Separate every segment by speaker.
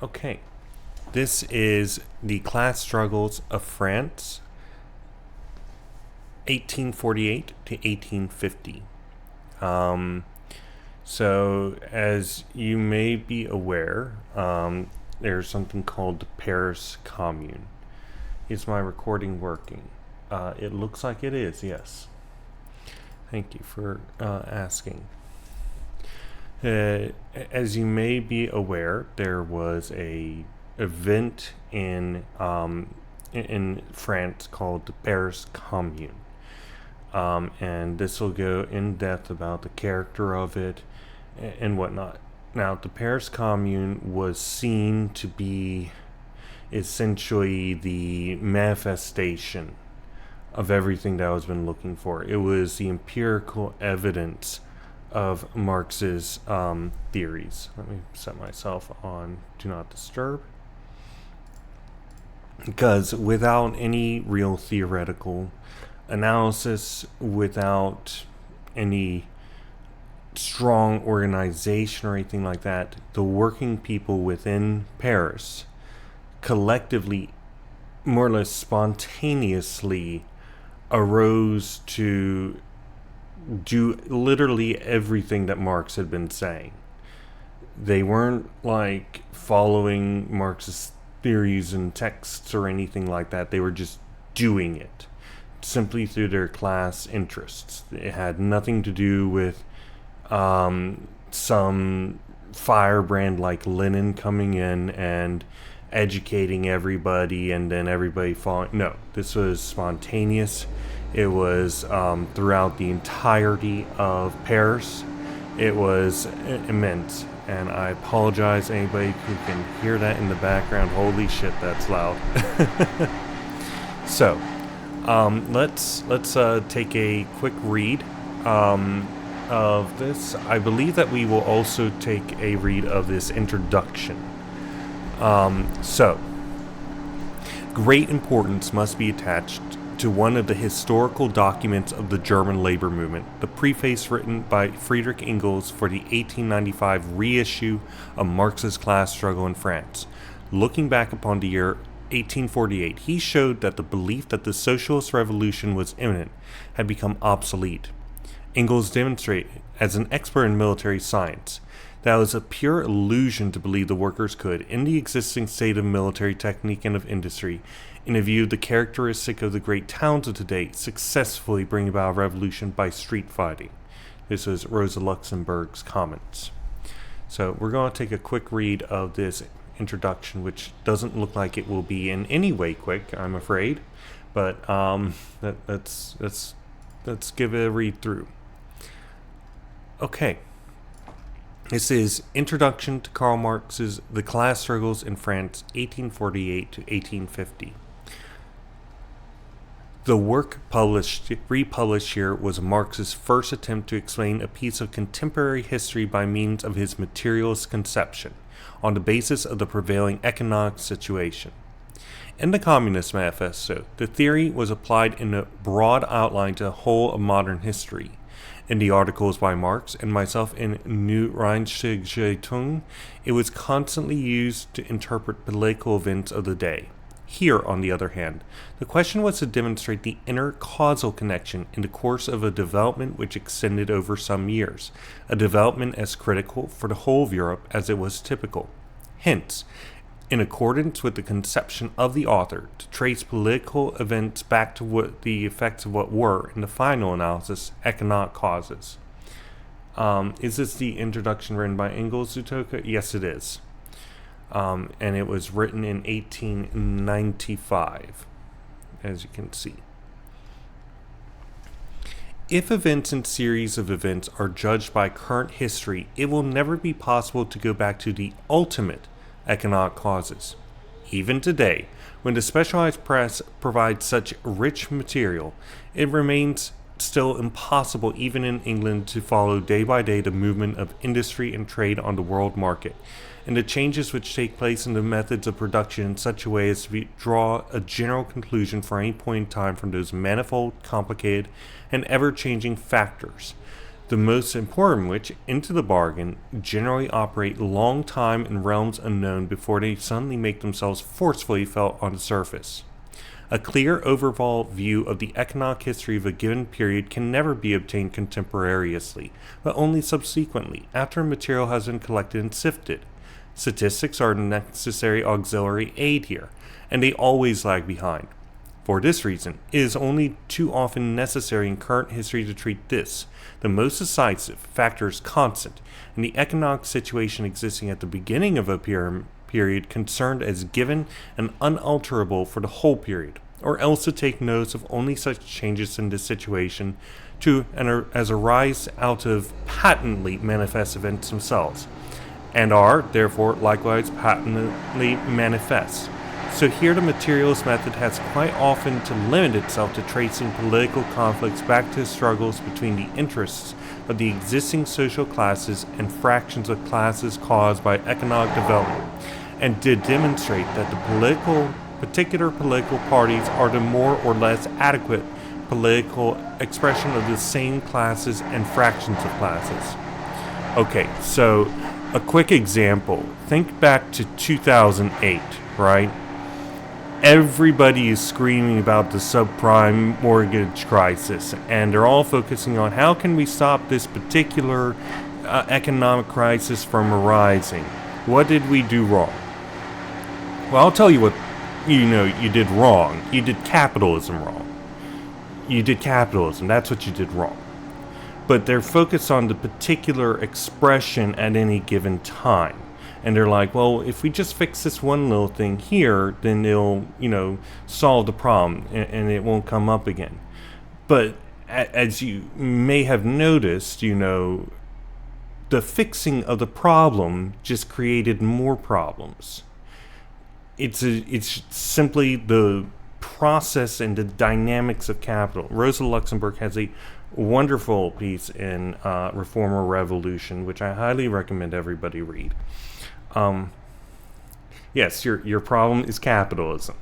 Speaker 1: Okay, this is the class struggles of France, 1848 to 1850. Um, so, as you may be aware, there's something called the Paris Commune. Is my recording working? It looks like it is, yes. Thank you for asking. As you may be aware, there was a event in France called the Paris Commune, and this will go in depth about the character of it and whatnot. Now, the Paris Commune was seen to be essentially the manifestation of everything that I was been looking for. It was the empirical evidence of Marx's theories. Let me set myself on Do Not Disturb. Because without any real theoretical analysis, without any strong organization or anything like that, the working people within Paris collectively, more or less spontaneously, arose to do literally everything that Marx had been saying. They weren't like following Marx's theories and texts or anything like that. They were just doing it simply through their class interests. It had nothing to do with some firebrand like Lenin coming in and educating everybody and then everybody following. No, this was spontaneous. It was throughout the entirety of Paris. It was immense, and I apologize to anybody who can hear that in the background. Holy shit, that's loud. So, let's take a quick read of this. I believe that we will also take a read of this introduction. So, great importance must be attached to one of the historical documents of the German labor movement, the preface written by Friedrich Engels for the 1895 reissue of Marx's Class Struggle in France. Looking back upon the year 1848, he showed that the belief that the socialist revolution was imminent had become obsolete. Engels demonstrated, as an expert in military science, that it was a pure illusion to believe the workers could, in the existing state of military technique and of industry, in a view of the characteristic of the great towns of today, successfully bring about a revolution by street fighting. This was Rosa Luxemburg's comments. So we're going to take a quick read of this introduction, which doesn't look like it will be in any way quick, I'm afraid. But let's give it a read through. Okay. This is Introduction to Karl Marx's The Class Struggles in France, 1848 to 1850. The work republished here was Marx's first attempt to explain a piece of contemporary history by means of his materialist conception, on the basis of the prevailing economic situation. In the Communist Manifesto, the theory was applied in a broad outline to the whole of modern history. In the articles by Marx and myself in New Rheinische Zeitung, it was constantly used to interpret political events of the day. Here, on the other hand, the question was to demonstrate the inner causal connection in the course of a development which extended over some years, a development as critical for the whole of Europe as it was typical. Hence, in accordance with the conception of the author, to trace political events back to what the effects of what were, in the final analysis, economic causes. Is this the introduction written by Engels, Zutoka? Yes, it is. And it was written in 1895, as you can see. If events and series of events are judged by current history, it will never be possible to go back to the ultimate economic causes. Even today, when the specialized press provides such rich material, it remains still impossible even in England to follow day by day the movement of industry and trade on the world market, and the changes which take place in the methods of production in such a way as to draw a general conclusion for any point in time from those manifold, complicated, and ever-changing factors the most important which, into the bargain, generally operate long time in realms unknown before they suddenly make themselves forcefully felt on the surface. A clear overall view of the economic history of a given period can never be obtained contemporaneously, but only subsequently, after material has been collected and sifted. Statistics are a necessary auxiliary aid here, and they always lag behind. For this reason, it is only too often necessary in current history to treat this, the most decisive factor as constant, and the economic situation existing at the beginning of a period concerned as given and unalterable for the whole period, or else to take notice of only such changes in this situation as arise out of patently manifest events themselves, and are, therefore, likewise patently manifest. So here the materialist method has quite often to limit itself to tracing political conflicts back to struggles between the interests of the existing social classes and fractions of classes caused by economic development, and to demonstrate that the particular political parties are the more or less adequate political expression of the same classes and fractions of classes. Okay, so a quick example. Think back to 2008, right? Everybody is screaming about the subprime mortgage crisis, and they're all focusing on how can we stop this particular economic crisis from arising. What did we do wrong? Well, I'll tell you what you did wrong. You did capitalism wrong. You did capitalism. That's what you did wrong. But they're focused on the particular expression at any given time. And they're like, well, if we just fix this one little thing here, then it'll, solve the problem and it won't come up again. But as you may have noticed, the fixing of the problem just created more problems. It's simply the process and the dynamics of capital. Rosa Luxemburg has a wonderful piece in Reform or Revolution, which I highly recommend everybody read. Yes, your problem is capitalism.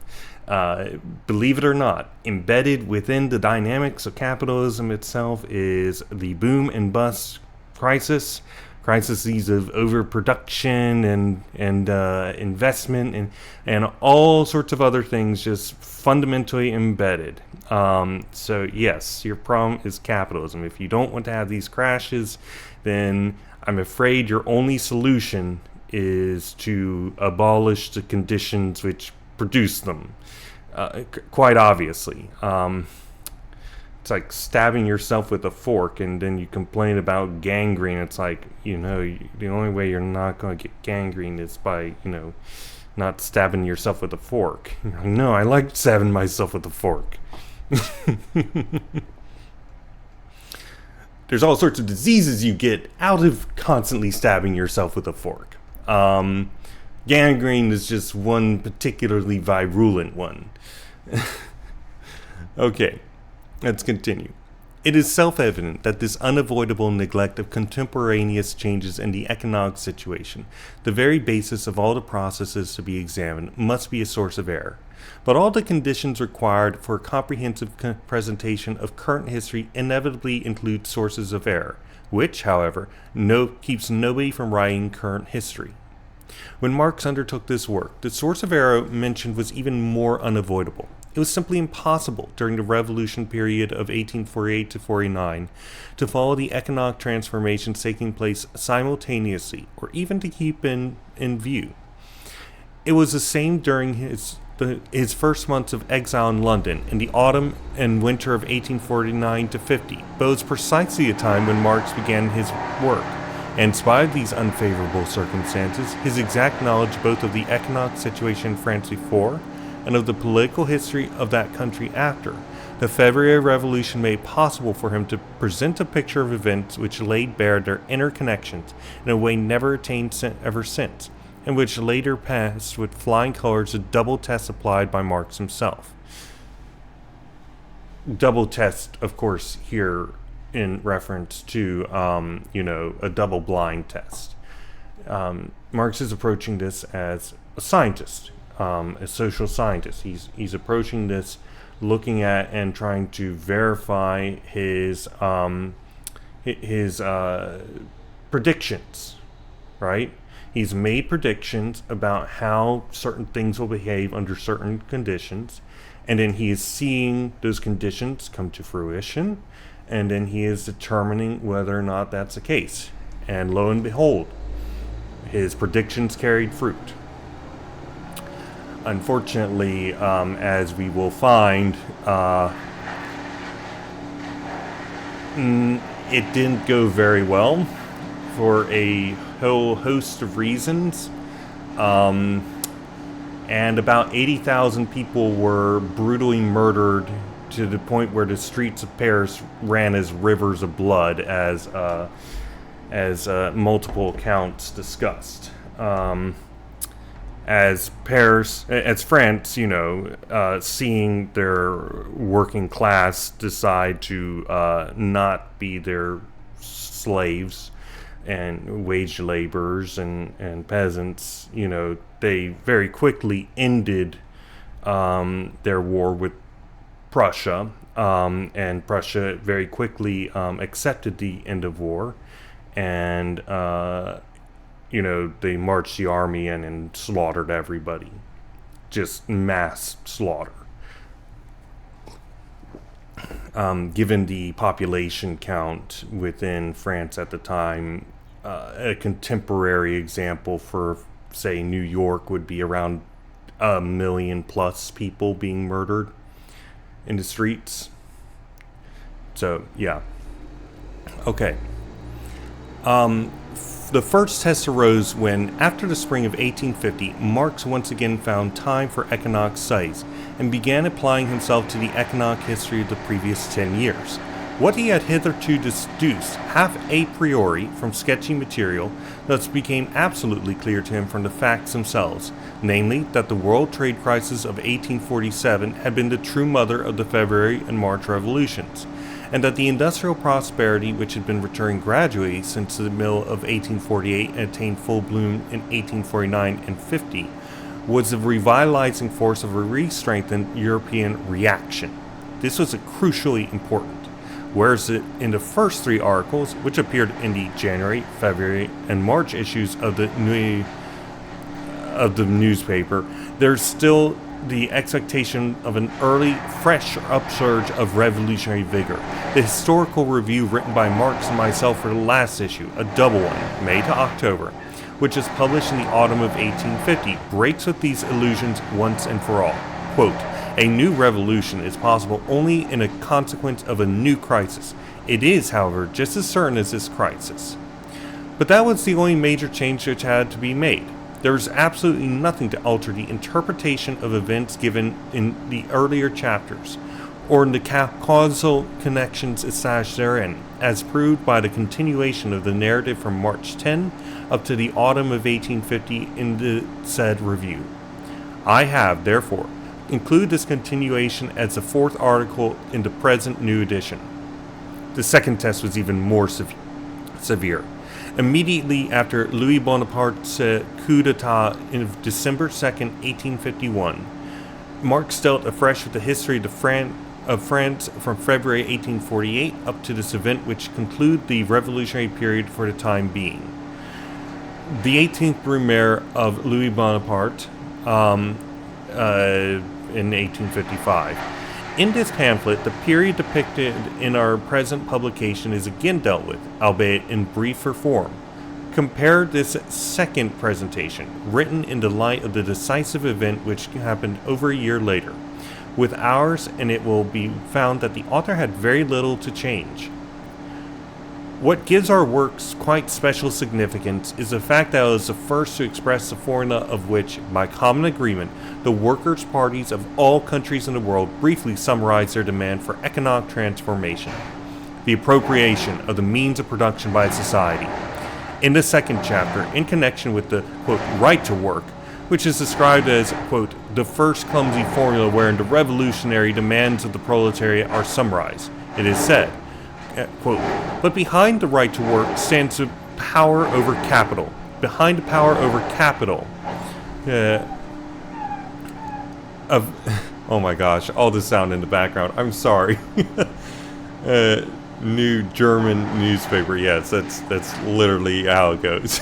Speaker 1: Believe it or not, embedded within the dynamics of capitalism itself is the boom and bust crises of overproduction and investment and all sorts of other things just fundamentally embedded. So yes, your problem is capitalism. If you don't want to have these crashes, then I'm afraid your only solution is to abolish the conditions which produce them. Quite obviously. It's like stabbing yourself with a fork and then you complain about gangrene. It's like, the only way you're not going to get gangrene is by, not stabbing yourself with a fork. No, I like stabbing myself with a fork. There's all sorts of diseases you get out of constantly stabbing yourself with a fork. Gangrene is just one particularly virulent one. Okay, let's continue. It is self-evident that this unavoidable neglect of contemporaneous changes in the economic situation, the very basis of all the processes to be examined, must be a source of error. But all the conditions required for a comprehensive presentation of current history inevitably include sources of error, which, however, keeps nobody from writing current history. When Marx undertook this work, the source of error mentioned was even more unavoidable. It was simply impossible during the revolution period of 1848 to 49 to follow the economic transformations taking place simultaneously, or even to keep in view. It was the same during his first months of exile in London in the autumn and winter of 1849 to 50, but it was precisely a time when Marx began his work. And in spite of these unfavorable circumstances, his exact knowledge both of the economic situation in France before and of the political history of that country after, the February Revolution made it possible for him to present a picture of events which laid bare their interconnections in a way never attained ever since, and which later passed with flying colors the double test applied by Marx himself. Double test, of course, here in reference to, a double-blind test. Marx is approaching this as a scientist, a social scientist. He's approaching this looking at and trying to verify his his predictions, right? He's made predictions about how certain things will behave under certain conditions, and then he is seeing those conditions come to fruition, and then he is determining whether or not that's the case. And lo and behold, his predictions carried fruit. Unfortunately, as we will find, it didn't go very well for a whole host of reasons. And about 80,000 people were brutally murdered to the point where the streets of Paris ran as rivers of blood, as multiple accounts discussed. As France, seeing their working class decide to not be their slaves and wage laborers and peasants, they very quickly ended their war with Prussia, and Prussia very quickly accepted the end of war, and they marched the army in and slaughtered everybody. Just mass slaughter. Given the population count within France at the time, a contemporary example for, say, New York would be around 1 million plus people being murdered in the streets. So, yeah. Okay. The first test arose when, after the spring of 1850, Marx once again found time for economic studies and began applying himself to the economic history of the previous 10 years. What he had hitherto deduced half a priori from sketchy material thus became absolutely clear to him from the facts themselves, namely that the world trade crisis of 1847 had been the true mother of the February and March revolutions, and that the industrial prosperity which had been returning gradually since the middle of 1848 and attained full bloom in 1849 and 50 was the revitalizing force of a re-strengthened European reaction. This was crucially important, whereas in the first three articles, which appeared in the January, February, and March issues of the newspaper, there's still the expectation of an early, fresh upsurge of revolutionary vigor. The historical review written by Marx and myself for the last issue, a double one, May to October, which is published in the autumn of 1850, breaks with these illusions once and for all. Quote, "A new revolution is possible only in a consequence of a new crisis. It is, however, just as certain as this crisis." But that was the only major change which had to be made. There was absolutely nothing to alter the interpretation of events given in the earlier chapters, or in the causal connections established therein, as proved by the continuation of the narrative from March 10 up to the autumn of 1850 in the said review. I have, therefore, included this continuation as the fourth article in the present new edition. The second test was even more severe. Immediately after Louis Bonaparte's coup d'etat in December 2nd, 1851, Marx dealt afresh with the history of France from February 1848 up to this event which concluded the revolutionary period for the time being. The 18th Brumaire of Louis Bonaparte in 1855. In this pamphlet, the period depicted in our present publication is again dealt with, albeit in briefer form. Compare this second presentation, written in the light of the decisive event which happened over a year later, with ours, and it will be found that the author had very little to change. What gives our works quite special significance is the fact that it was the first to express the formula of which, by common agreement, the workers' parties of all countries in the world briefly summarized their demand for economic transformation, the appropriation of the means of production by society. In the second chapter, in connection with the, quote, right to work, which is described as, quote, the first clumsy formula wherein the revolutionary demands of the proletariat are summarized, it is said, quote, but behind the right to work stands the power over capital. Behind the power over capital oh my gosh, all this sound in the background. I'm sorry. new German newspaper. Yes, that's literally how it goes.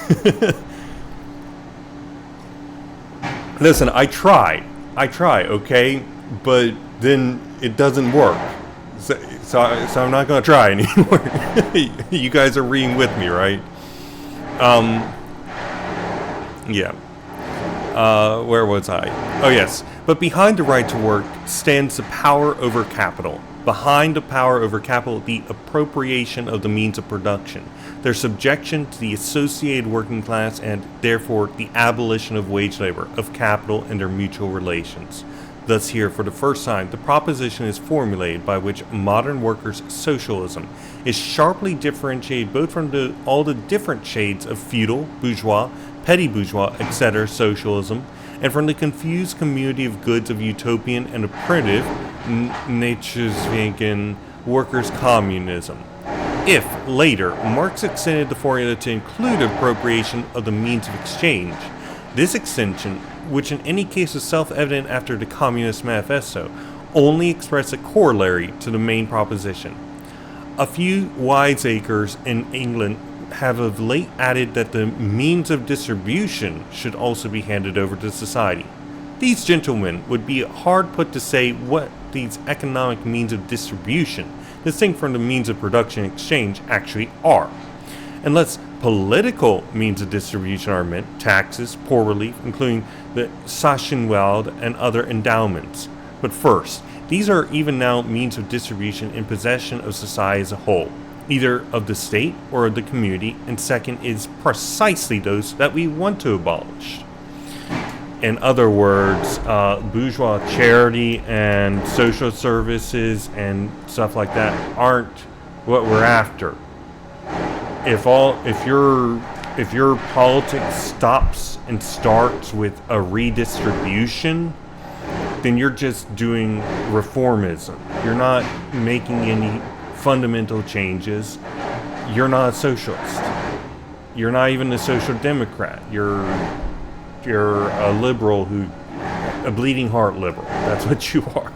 Speaker 1: Listen, I try, okay, but then it doesn't work. So I'm not gonna try anymore. You guys are reading with me, right? Yeah. Where was I? Oh, yes. But behind the right to work stands the power over capital. Behind the power over capital, the appropriation of the means of production, their subjection to the associated working class, and therefore the abolition of wage labor, of capital, and their mutual relations. Thus here, for the first time, the proposition is formulated by which modern workers' socialism is sharply differentiated both from all the different shades of feudal, bourgeois, petty bourgeois, etc. socialism, and from the confused community of goods of utopian and of primitive, Nature's workers' communism. If, later, Marx extended the formula to include appropriation of the means of exchange, this extension, which in any case is self-evident after the Communist Manifesto, only expressed a corollary to the main proposition. A few wiseacres in England have of late added that the means of distribution should also be handed over to society. These gentlemen would be hard put to say what these economic means of distribution, distinct from the means of production and exchange, actually are. Unless political means of distribution are meant, taxes, poor relief, including the Sachsenwald and other endowments. But first, these are even now means of distribution in possession of society as a whole, either of the state or of the community, and second is precisely those that we want to abolish. In other words, bourgeois charity and social services and stuff like that aren't what we're after. If your politics stops and starts with a redistribution, then you're just doing reformism. You're not making any fundamental changes. You're not a socialist. You're not even a social democrat. You're a liberal a bleeding heart liberal. That's what you are.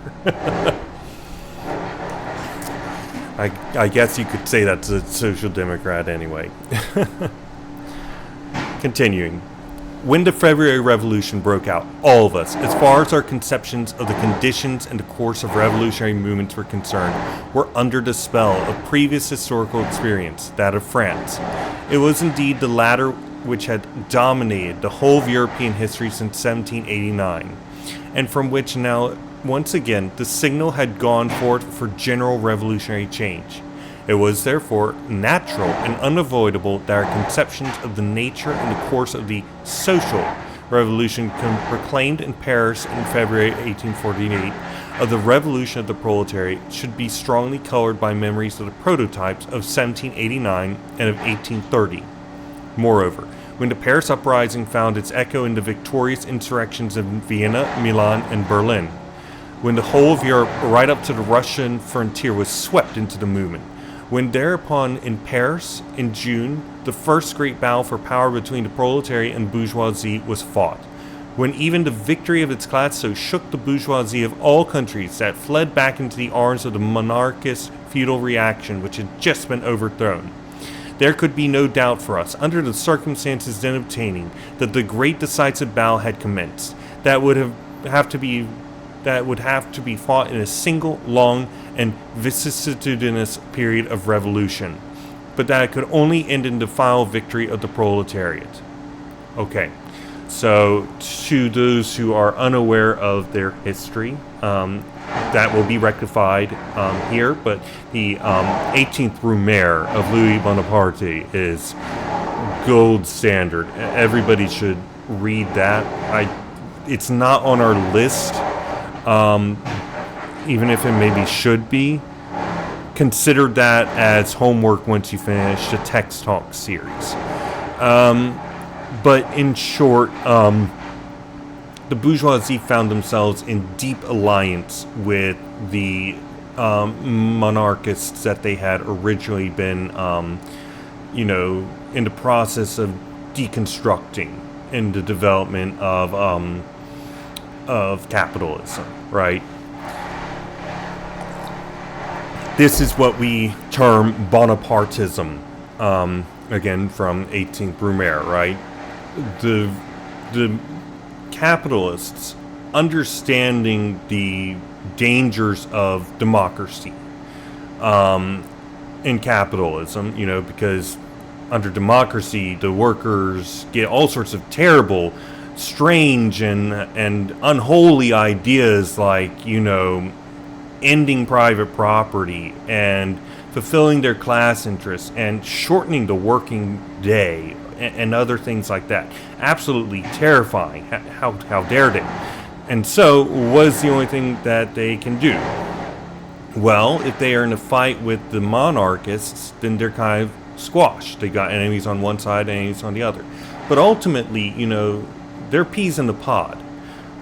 Speaker 1: I guess you could say that's a social democrat anyway. Continuing. When the February Revolution broke out, all of us, as far as our conceptions of the conditions and the course of revolutionary movements were concerned, were under the spell of previous historical experience, that of France. It was indeed the latter which had dominated the whole of European history since 1789, and from which now, once again, the signal had gone forth for general revolutionary change. It was therefore natural and unavoidable that our conceptions of the nature and the course of the social revolution proclaimed in Paris in February 1848 of the revolution of the proletariat should be strongly colored by memories of the prototypes of 1789 and of 1830. Moreover, when the Paris uprising found its echo in the victorious insurrections of Vienna, Milan, and Berlin, when the whole of Europe, right up to the Russian frontier, was swept into the movement, when thereupon in Paris, in June, the first great battle for power between the proletariat and bourgeoisie was fought, when even the victory of its class so shook the bourgeoisie of all countries that fled back into the arms of the monarchist feudal reaction which had just been overthrown, there could be no doubt for us, under the circumstances then obtaining, that the great decisive battle had commenced, that would have to be fought in a single, long, and vicissitudinous period of revolution, but that it could only end in the final victory of the proletariat. Okay, so to those who are unaware of their history, that will be rectified here, but the 18th Brumaire of Louis Bonaparte is gold standard. Everybody should read that. It's not on our list. Even if it maybe should be, consider that as homework once you finish the Text Talk series. But in short, the bourgeoisie found themselves in deep alliance with the monarchists that they had originally been, in the process of deconstructing in the development of capitalism, right? This is what we term Bonapartism, again from 18th Brumaire, right? The capitalists understanding the dangers of democracy in capitalism, because under democracy, the workers get all sorts of terrible, strange, and unholy ideas like, ending private property and fulfilling their class interests and shortening the working day and other things like that. Absolutely terrifying. How dare they? And so, what is the only thing that they can do? Well, if they are in a fight with the monarchists, then they're kind of squashed. They got enemies on one side, enemies on the other. But ultimately, they're peas in the pod.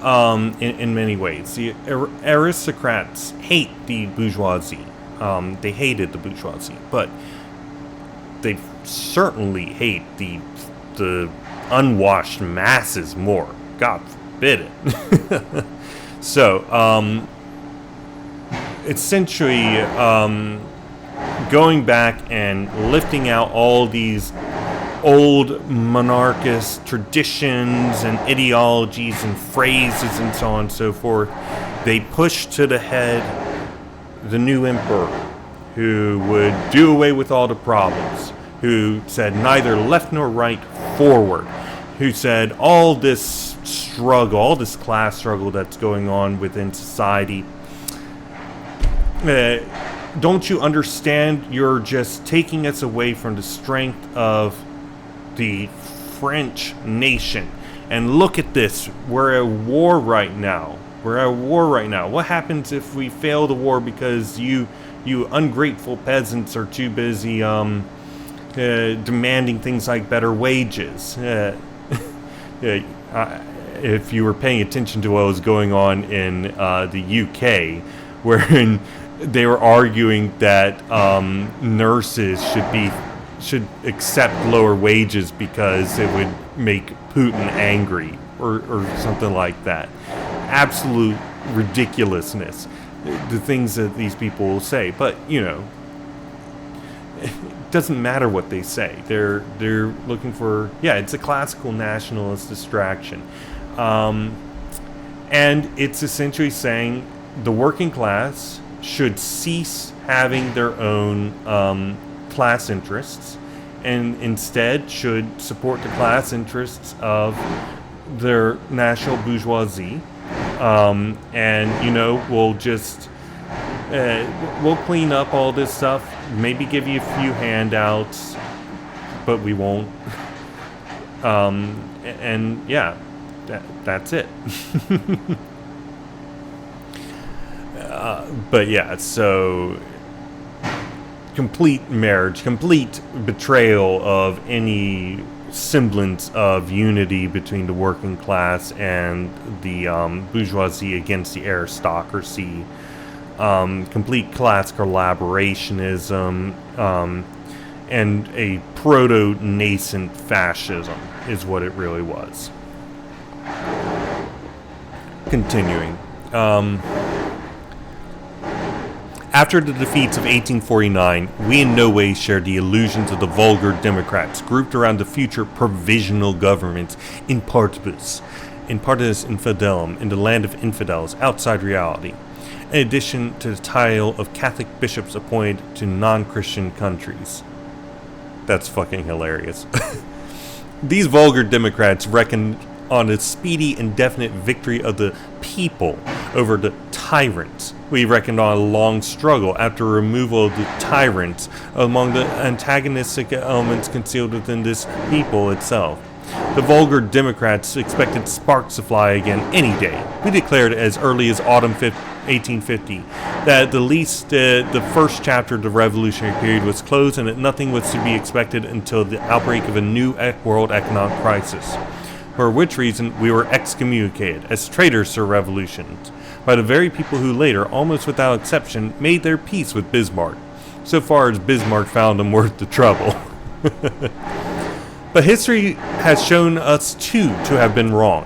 Speaker 1: In many ways, the aristocrats hate the bourgeoisie. They hated the bourgeoisie, but they certainly hate the unwashed masses more. God forbid it. So, essentially, going back and lifting out all these old monarchist traditions and ideologies and phrases and so on and so forth, they pushed to the head the new emperor, who would do away with all the problems, who said neither left nor right, forward, who said all this struggle, all this class struggle that's going on within society, don't you understand? You're just taking us away from the strength of the French nation. And look at this. We're at war right now. What happens if we fail the war because you ungrateful peasants are too busy demanding things like better wages? If you were paying attention to what was going on in the UK, wherein they were arguing that nurses should accept lower wages because it would make Putin angry or something like that. Absolute ridiculousness, the things that these people will say. But, it doesn't matter what they say. They're looking for, it's a classical nationalist distraction. And it's essentially saying the working class should cease having their own class interests and instead should support the class interests of their national bourgeoisie, and we'll just we'll clean up all this stuff, maybe give you a few handouts, but we won't, that's it. So complete marriage, complete betrayal of any semblance of unity between the working class and the bourgeoisie against the aristocracy, complete class collaborationism, and a proto-nascent fascism is what it really was. Continuing. After the defeats of 1849, we in no way shared the illusions of the vulgar Democrats grouped around the future provisional governments in partis infidelum, in the land of infidels, outside reality, in addition to the title of Catholic bishops appointed to non-Christian countries. That's fucking hilarious. These vulgar Democrats reckoned on a speedy and definite victory of the people over the tyrants. We reckoned on a long struggle after removal of the tyrants among the antagonistic elements concealed within this people itself. The vulgar Democrats expected sparks to fly again any day. We declared as early as autumn 1850 that at the least the first chapter of the revolutionary period was closed and that nothing was to be expected until the outbreak of a new world economic crisis, for which reason we were excommunicated as traitors to revolutions by the very people who later, almost without exception, made their peace with Bismarck, so far as Bismarck found them worth the trouble. But history has shown us too to have been wrong.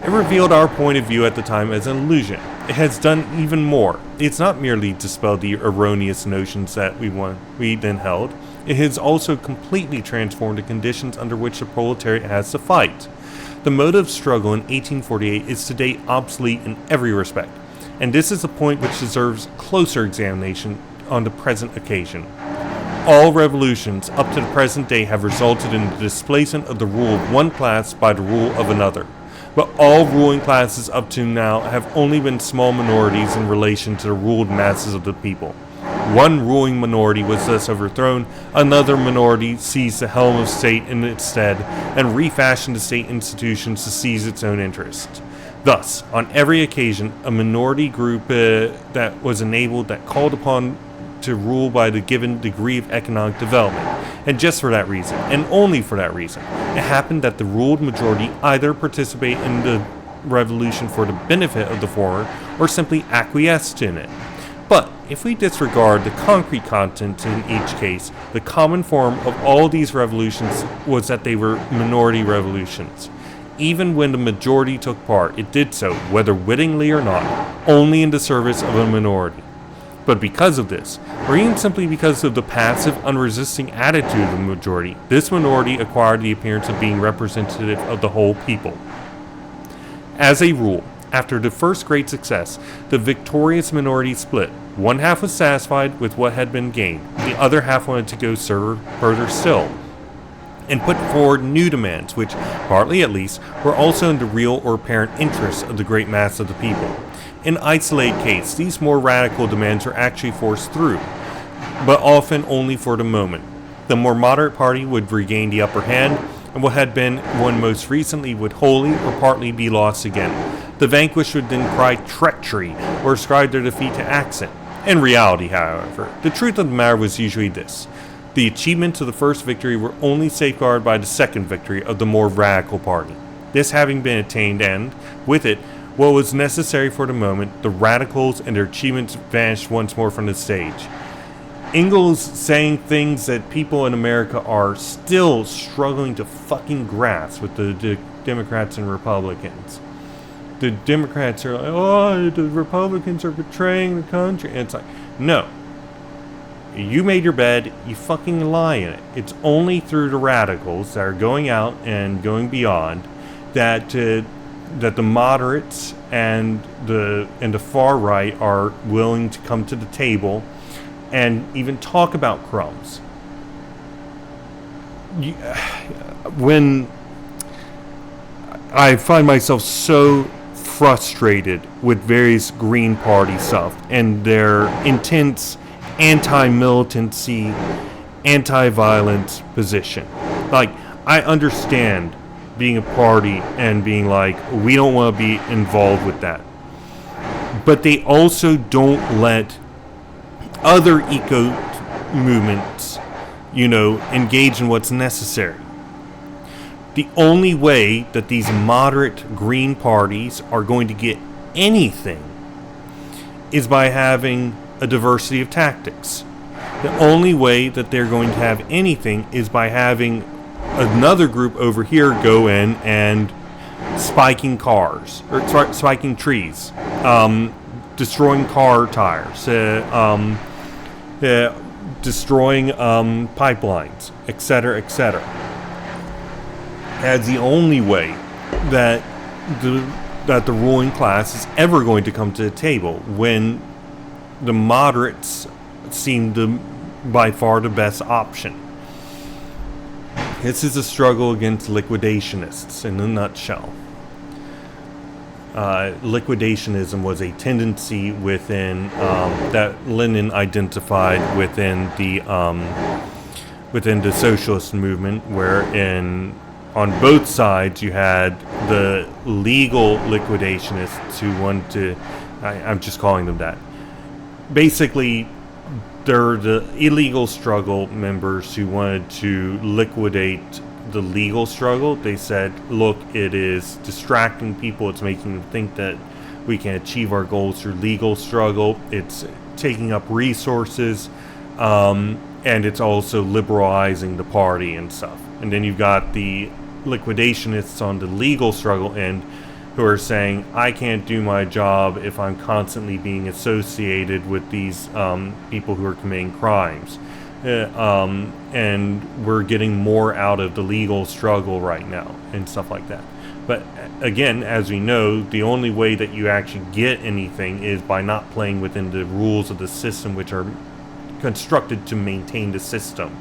Speaker 1: It revealed our point of view at the time as an illusion. it has done even more. It's not merely dispelled the erroneous notions that we then held. It has also completely transformed the conditions under which the proletariat has to fight. The mode of struggle in 1848 is today obsolete in every respect, and this is a point which deserves closer examination on the present occasion. All revolutions up to the present day have resulted in the displacement of the rule of one class by the rule of another. But all ruling classes up to now have only been small minorities in relation to the ruled masses of the people. One ruling minority was thus overthrown, another minority seized the helm of state in its stead, and refashioned the state institutions to seize its own interests. Thus, on every occasion, a minority group that was enabled, that called upon to rule by the given degree of economic development. And just for that reason, and only for that reason, it happened that the ruled majority either participate in the revolution for the benefit of the former, or simply acquiesced in it. But if we disregard the concrete content in each case, the common form of all these revolutions was that they were minority revolutions. Even when the majority took part, it did so, whether wittingly or not, only in the service of a minority. But because of this, or even simply because of the passive, unresisting attitude of the majority, this minority acquired the appearance of being representative of the whole people. As a rule, after the first great success, the victorious minority split. One half was satisfied with what had been gained, the other half wanted to go further still, and put forward new demands which, partly at least, were also in the real or apparent interests of the great mass of the people. In isolated case, these more radical demands were actually forced through, but often only for the moment. The more moderate party would regain the upper hand, and what had been won most recently would wholly or partly be lost again. The vanquished would then cry treachery or ascribe their defeat to accident. In reality, however, the truth of the matter was usually this. The achievements of the first victory were only safeguarded by the second victory of the more radical party. This having been attained, and, with it, what was necessary for the moment, the radicals and their achievements vanished once more from the stage. Engels saying things that people in America are still struggling to fucking grasp with the Democrats and Republicans. The Democrats are like, oh, the Republicans are betraying the country. And it's like, no. You made your bed, you fucking lie in it. It's only through the radicals that are going out and going beyond that the moderates and the far right are willing to come to the table and even talk about crumbs. When I find myself so frustrated with various Green Party stuff and their intense anti-militancy, anti-violence position. Like, I understand being a party and being like, we don't want to be involved with that. But they also don't let other eco movements, engage in what's necessary. The only way that these moderate green parties are going to get anything is by having a diversity of tactics. The only way that they're going to have anything is by having another group over here go in and spiking cars, or spiking trees, destroying car tires, destroying pipelines, etc., etc. That's the only way that the ruling class is ever going to come to the table, when the moderates seem to by far the best option. This is a struggle against liquidationists in a nutshell. Liquidationism was a tendency within that Lenin identified within the socialist movement, wherein on both sides you had the legal liquidationists who wanted to, I'm just calling them that. Basically, they're the illegal struggle members who wanted to liquidate the legal struggle. They said, look, it is distracting people. It's making them think that we can achieve our goals through legal struggle. It's taking up resources, and it's also liberalizing the party and stuff. And then you've got the liquidationists on the legal struggle end who are saying, I can't do my job if I'm constantly being associated with these people who are committing crimes. And we're getting more out of the legal struggle right now and stuff like that. But again, as we know, the only way that you actually get anything is by not playing within the rules of the system, which are constructed to maintain the system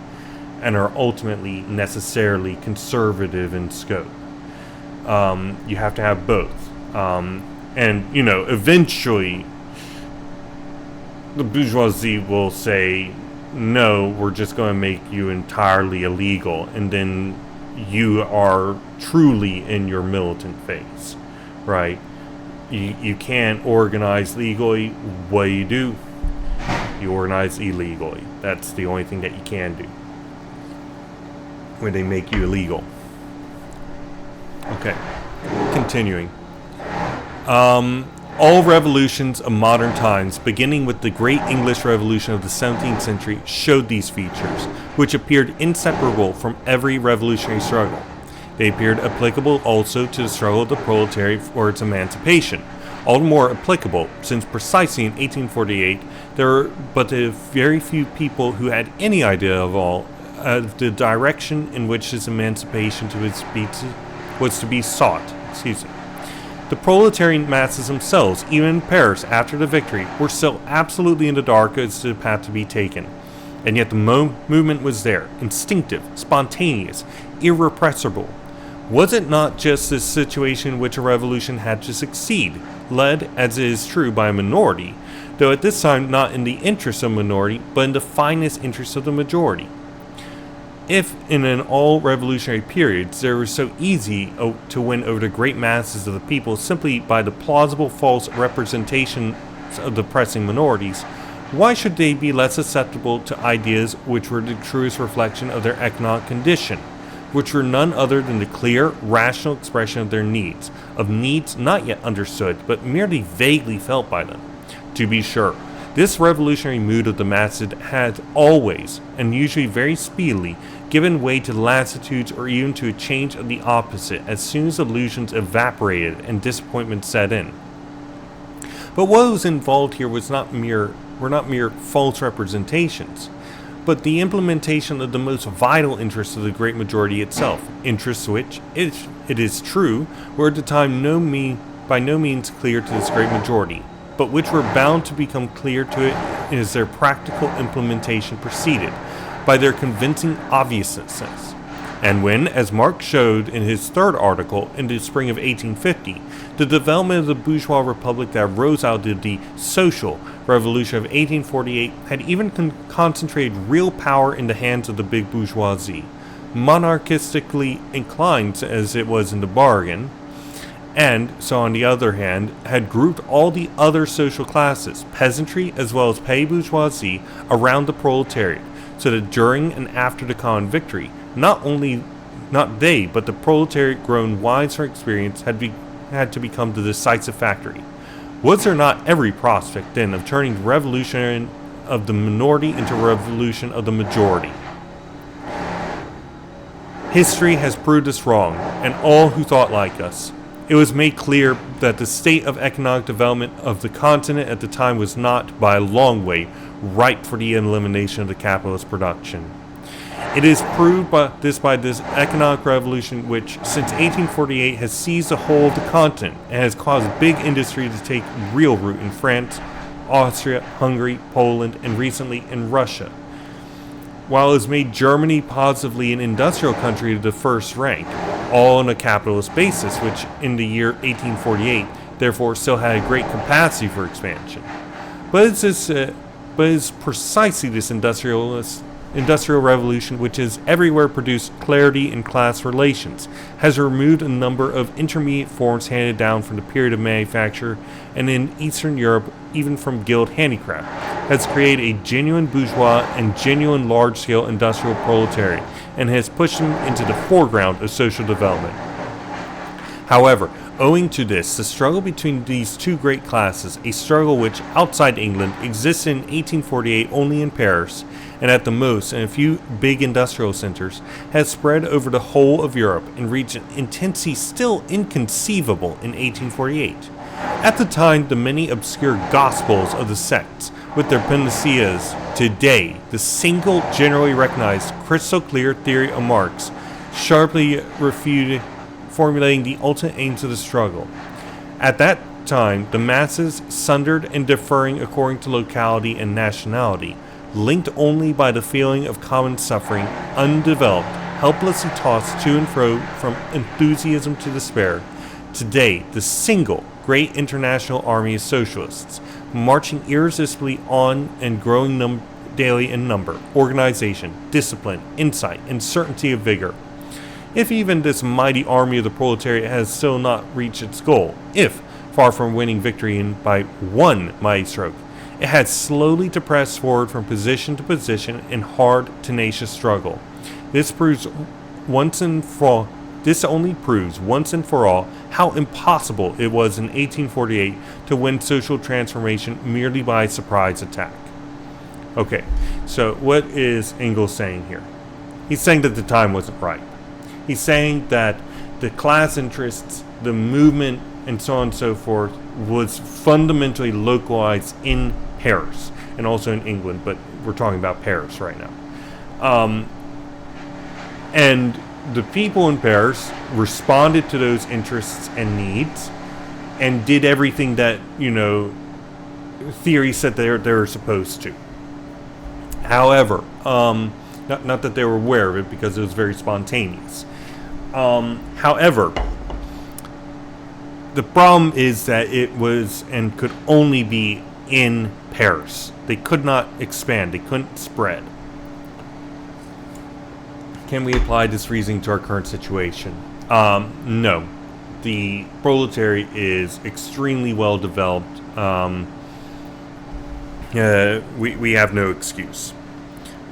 Speaker 1: and are ultimately necessarily conservative in scope. You have to have both. And, you know, eventually the bourgeoisie will say, no, we're just going to make you entirely illegal, and then you are truly in your militant phase, right? You can't organize legally. What do? You organize illegally. That's the only thing that you can do when they make you illegal. Okay, continuing. All revolutions of modern times, beginning with the Great English Revolution of the 17th century, showed these features, which appeared inseparable from every revolutionary struggle. They appeared applicable also to the struggle of the proletariat for its emancipation, all the more applicable since precisely in 1848 there were but a very few people who had any idea of the direction in which this emancipation was to be sought. The proletarian masses themselves, even in Paris after the victory, were still absolutely in the dark as to the path to be taken. And yet the movement was there, instinctive, spontaneous, irrepressible. Was it not just this situation in which a revolution had to succeed, led, as it is true, by a minority, though at this time not in the interest of a minority, but in the finest interest of the majority? If, in an all-revolutionary periods, there was so easy to win over the great masses of the people simply by the plausible false representations of the pressing minorities, why should they be less susceptible to ideas which were the truest reflection of their economic condition, which were none other than the clear, rational expression of their needs not yet understood, but merely vaguely felt by them? To be sure, this revolutionary mood of the masses had always, and usually very speedily, given way to lassitudes or even to a change of the opposite as soon as illusions evaporated and disappointment set in. But what was involved here were not mere false representations, but the implementation of the most vital interests of the great majority itself, interests which, it is true, were at the time by no means clear to this great majority, but which were bound to become clear to it as their practical implementation proceeded, by their convincing obviousness. And when, as Marx showed in his third article in the spring of 1850, the development of the bourgeois republic that arose out of the social revolution of 1848 had even concentrated real power in the hands of the big bourgeoisie, monarchistically inclined as it was in the bargain, and so on the other hand had grouped all the other social classes, peasantry as well as petty bourgeoisie, around the proletariat, so that during and after the common victory, not they, but the proletariat grown wise from experience had to become the decisive factory. Was there not every prospect then of turning the revolution of the minority into a revolution of the majority? History has proved us wrong, and all who thought like us. It was made clear that the state of economic development of the continent at the time was not, by a long way, ripe for the elimination of the capitalist production. It is proved by this economic revolution which, since 1848, has seized the whole of the continent and has caused big industry to take real root in France, Austria, Hungary, Poland, and recently in Russia, while it has made Germany positively an industrial country of the first rank, all on a capitalist basis, which in the year 1848 therefore still had a great capacity for expansion. But it's precisely this industrial revolution which has everywhere produced clarity in class relations, has removed a number of intermediate forms handed down from the period of manufacture, and in Eastern Europe even from guild handicraft, has created a genuine bourgeois and genuine large-scale industrial proletariat, and has pushed them into the foreground of social development. However, owing to this, the struggle between these two great classes, a struggle which, outside England, existed in 1848 only in Paris, and at the most in a few big industrial centers, has spread over the whole of Europe and reached an intensity still inconceivable in 1848. At the time, the many obscure gospels of the sects, with their panaceas, today, the single generally recognized crystal clear theory of Marx, sharply refuted formulating the ultimate aims of the struggle. At that time, the masses, sundered and differing according to locality and nationality, linked only by the feeling of common suffering, undeveloped, helplessly tossed to and fro from enthusiasm to despair. Today, the single great international army of socialists, marching irresistibly on and growing daily in number, organization, discipline, insight, and certainty of vigor. If even this mighty army of the proletariat has still not reached its goal, if, far from winning victory by one mighty stroke, it has slowly to press forward from position to position in hard, tenacious struggle, this only proves once and for all how impossible it was in 1848 to win social transformation merely by surprise attack. Okay, so what is Engels saying here? He's saying that the time wasn't right. He's saying that the class interests, the movement, and so on and so forth was fundamentally localized in Paris and also in England, but we're talking about Paris right now. And the people in Paris responded to those interests and needs and did everything that, theory said they're supposed to. However, not that they were aware of it because it was very spontaneous. However, the problem is that it was and could only be in Paris. They could not expand. They couldn't spread. Can we apply this reasoning to our current situation? No. The proletariat is extremely well developed. We have no excuse.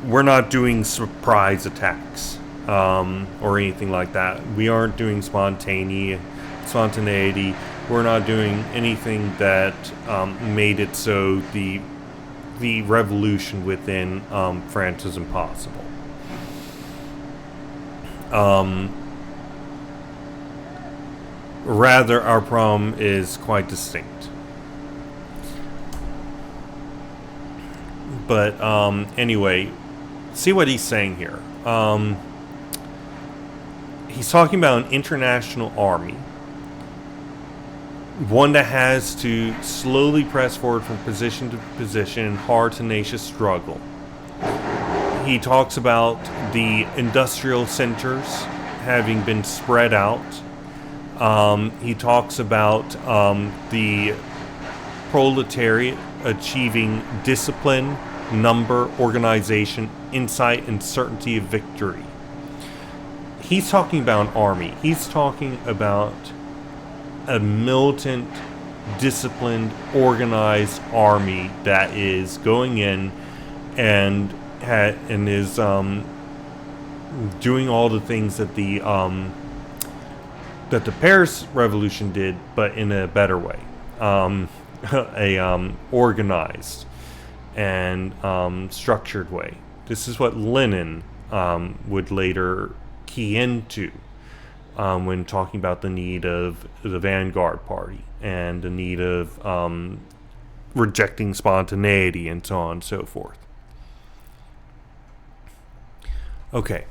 Speaker 1: We're not doing surprise attacks or anything like that. We aren't doing spontaneity. We're not doing anything that made it so the revolution within France is impossible. Rather, our problem is quite distinct. But anyway, see what he's saying here. He's talking about an international army, one that has to slowly press forward from position to position in hard, tenacious struggle. He talks about the industrial centers having been spread out. He talks about the proletariat achieving discipline, number, organization, insight, and certainty of victory. He's talking about an army. He's talking about a militant, disciplined, organized army that is going in and is doing all the things that the Paris Revolution did, but in a better way, organized and structured way. This is what Lenin would later key into when talking about the need of the vanguard party and the need of rejecting spontaneity and so on and so forth. Okay.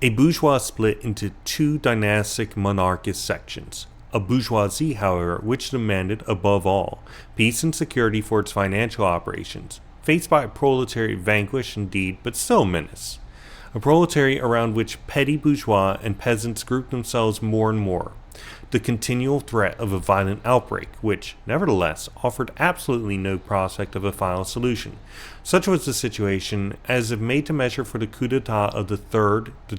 Speaker 1: A bourgeois split into two dynastic monarchist sections. A bourgeoisie, however, which demanded, above all, peace and security for its financial operations, faced by a proletariat vanquished indeed, but still a menace. A proletariat around which petty bourgeois and peasants grouped themselves more and more. The continual threat of a violent outbreak, which, nevertheless, offered absolutely no prospect of a final solution. Such was the situation as if made to measure for the coup d'etat of the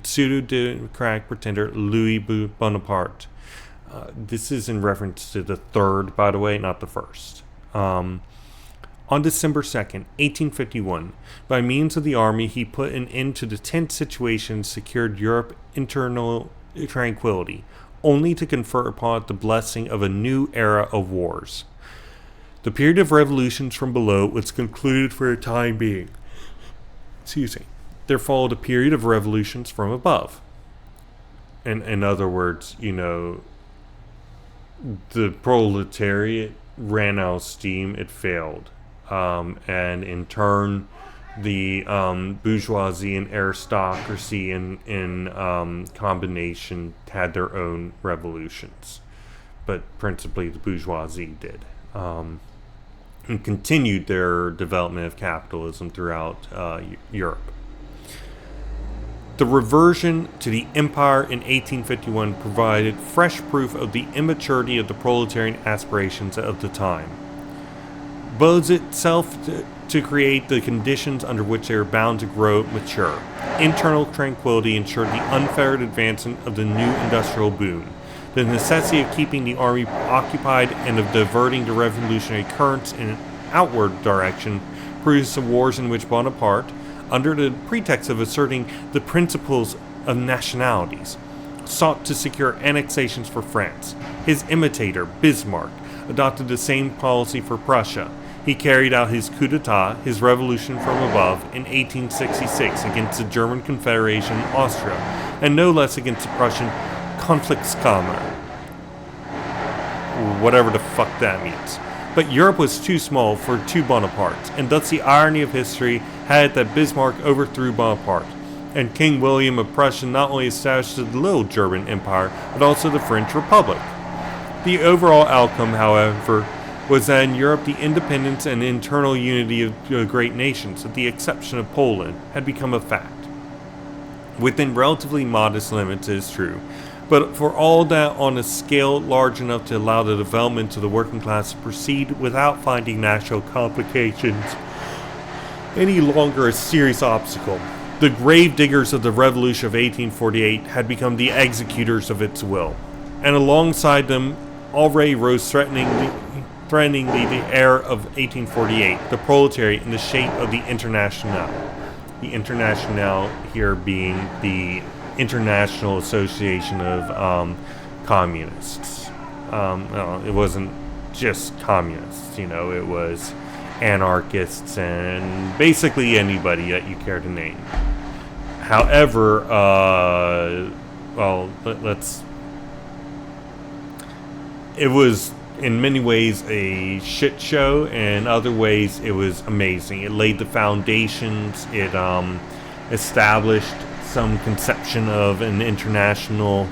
Speaker 1: pseudo-democratic pretender Louis Bonaparte. This is in reference to the third, by the way, not the first. On December 2nd, 1851, by means of the army, he put an end to the tense situation and secured Europe internal tranquility. only to confer upon it the blessing of a new era of wars. The period of revolutions from below was concluded for a time being. Excuse me. There followed a period of revolutions from above. In other words, the proletariat ran out of steam, it failed. And in turn, the bourgeoisie and aristocracy in combination had their own revolutions. But principally the bourgeoisie did. And continued their development of capitalism throughout Europe. The reversion to the empire in 1851 provided fresh proof of the immaturity of the proletarian aspirations of the time. Bodes itself to create the conditions under which they were bound to grow mature. Internal tranquility ensured the unfettered advancement of the new industrial boom. The necessity of keeping the army occupied and of diverting the revolutionary currents in an outward direction produced the wars in which Bonaparte, under the pretext of asserting the principles of nationalities, sought to secure annexations for France. His imitator, Bismarck, adopted the same policy for Prussia. He carried out his coup d'etat, his revolution from above, in 1866 against the German Confederation and Austria, and no less against the Prussian Konfliktkammer. Whatever the fuck that means. But Europe was too small for two Bonapartes, and thus the irony of history had it that Bismarck overthrew Bonaparte, and King William of Prussia not only established the Little German Empire, but also the French Republic. The overall outcome, however, was that in Europe the independence and internal unity of great nations, with the exception of Poland, had become a fact. Within relatively modest limits, it is true, but for all that on a scale large enough to allow the development of the working class to proceed without finding national complications any longer a serious obstacle. The grave diggers of the Revolution of 1848 had become the executors of its will, and alongside them already rose threateningly the era of 1848, the proletariat in the shape of the Internationale. The Internationale here being the International Association of Communists. Well, it wasn't just communists, it was anarchists and basically anybody that you care to name. However, it was in many ways a shit show, and in other ways it was amazing. It laid the foundations, it established some conception of an international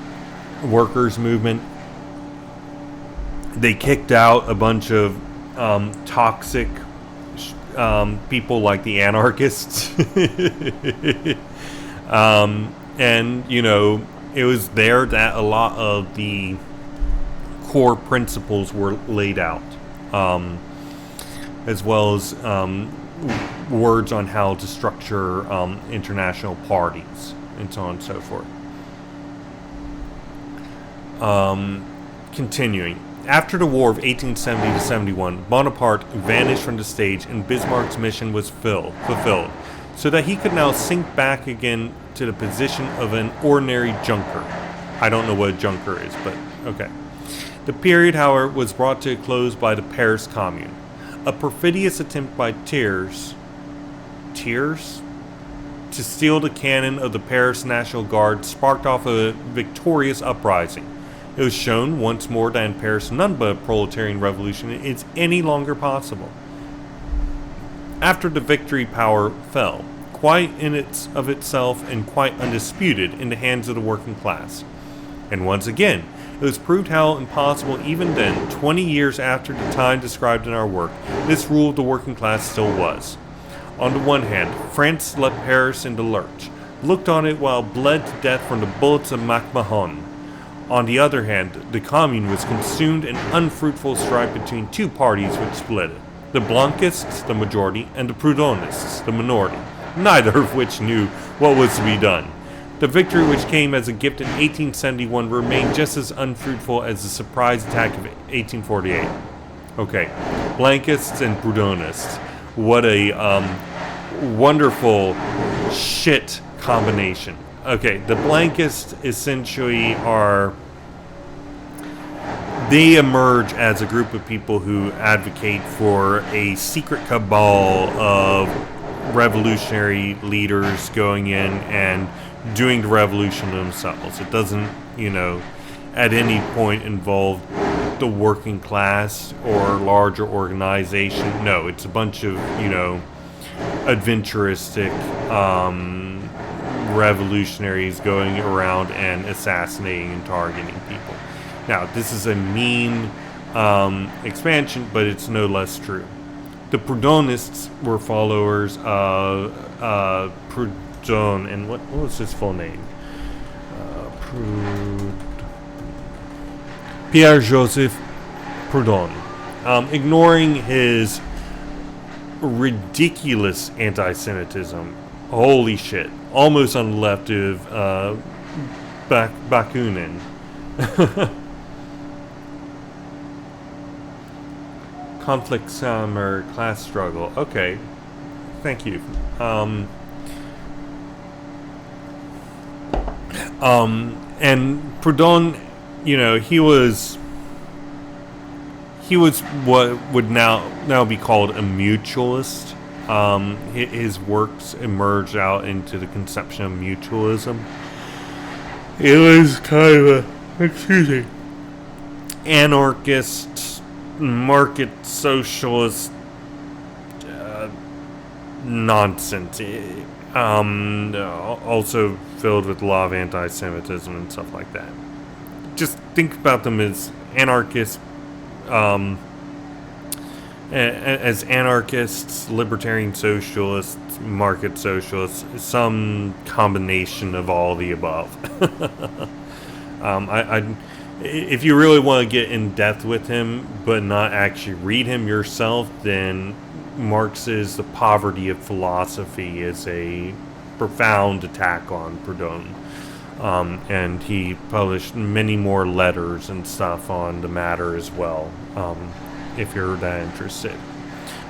Speaker 1: workers' movement. They kicked out a bunch of toxic people like the anarchists. And, it was there that a lot of the core principles were laid out, as well as words on how to structure international parties and so on and so forth. Continuing. After the War of 1870 to 71, Bonaparte vanished from the stage and Bismarck's mission was fulfilled, so that he could now sink back again to the position of an ordinary junker. I don't know what a junker is, but okay. The period, however, was brought to a close by the Paris Commune. A perfidious attempt by Thiers to steal the cannon of the Paris National Guard sparked off a victorious uprising. It was shown once more that in Paris none but a proletarian revolution is any longer possible. After the victory, power fell, quite in of itself and quite undisputed, in the hands of the working class. And once again, it was proved how impossible even then, 20 years after the time described in our work, this rule of the working class still was. On the one hand, France left Paris in the lurch, looked on it while it bled to death from the bullets of MacMahon. On the other hand, the Commune was consumed in unfruitful strife between two parties which split it. The Blanquists, the majority, and the Proudhonists, the minority, neither of which knew what was to be done. The victory which came as a gift in 1871 remained just as unfruitful as the surprise attack of 1848. Okay, Blanquists and Proudhonists. What a wonderful shit combination. Okay, the Blanquists essentially are they emerge as a group of people who advocate for a secret cabal of revolutionary leaders going in and doing the revolution themselves. It doesn't, at any point involve the working class or larger organization. No, it's a bunch of, adventuristic revolutionaries going around and assassinating and targeting people. Now, this is a mean expansion, but it's no less true. The Proudhonists were followers of Proudhon, and what was his full name? Pierre-Joseph Proudhon. Ignoring his ridiculous anti-Semitism, holy shit, almost on the left of Bakunin. Conflict, summer, class struggle. Okay, thank you. And Proudhon, he was what would now be called a mutualist. His works emerged out into the conception of mutualism. It was kind of anarchist, market socialist nonsense. Also filled with a lot of anti-Semitism and stuff like that. Just think about them as anarchists, libertarian socialists, market socialists, some combination of all the above. If you really want to get in depth with him, but not actually read him yourself, then Marx's The Poverty of Philosophy is a profound attack on Proudhon. And he published many more letters and stuff on the matter as well, if you're that interested.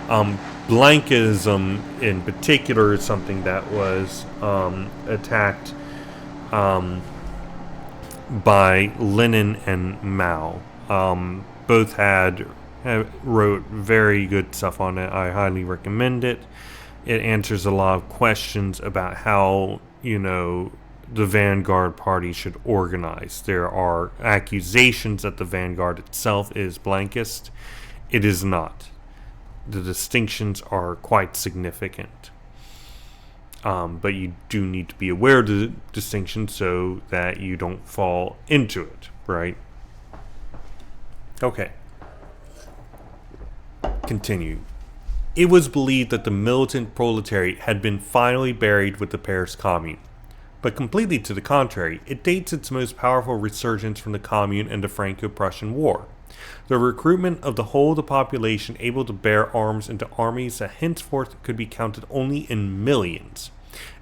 Speaker 1: Blankism in particular is something that was attacked by Lenin and Mao. Both wrote very good stuff on it. I highly recommend it. It answers a lot of questions about how, the Vanguard Party should organize. There are accusations that the Vanguard itself is blankist. It is not. The distinctions are quite significant. But you do need to be aware of the distinction so that you don't fall into it, right? Okay. Continue. It was believed that the militant proletariat had been finally buried with the Paris Commune. But completely to the contrary, it dates its most powerful resurgence from the Commune and the Franco-Prussian War. The recruitment of the whole of the population able to bear arms into armies that henceforth could be counted only in millions,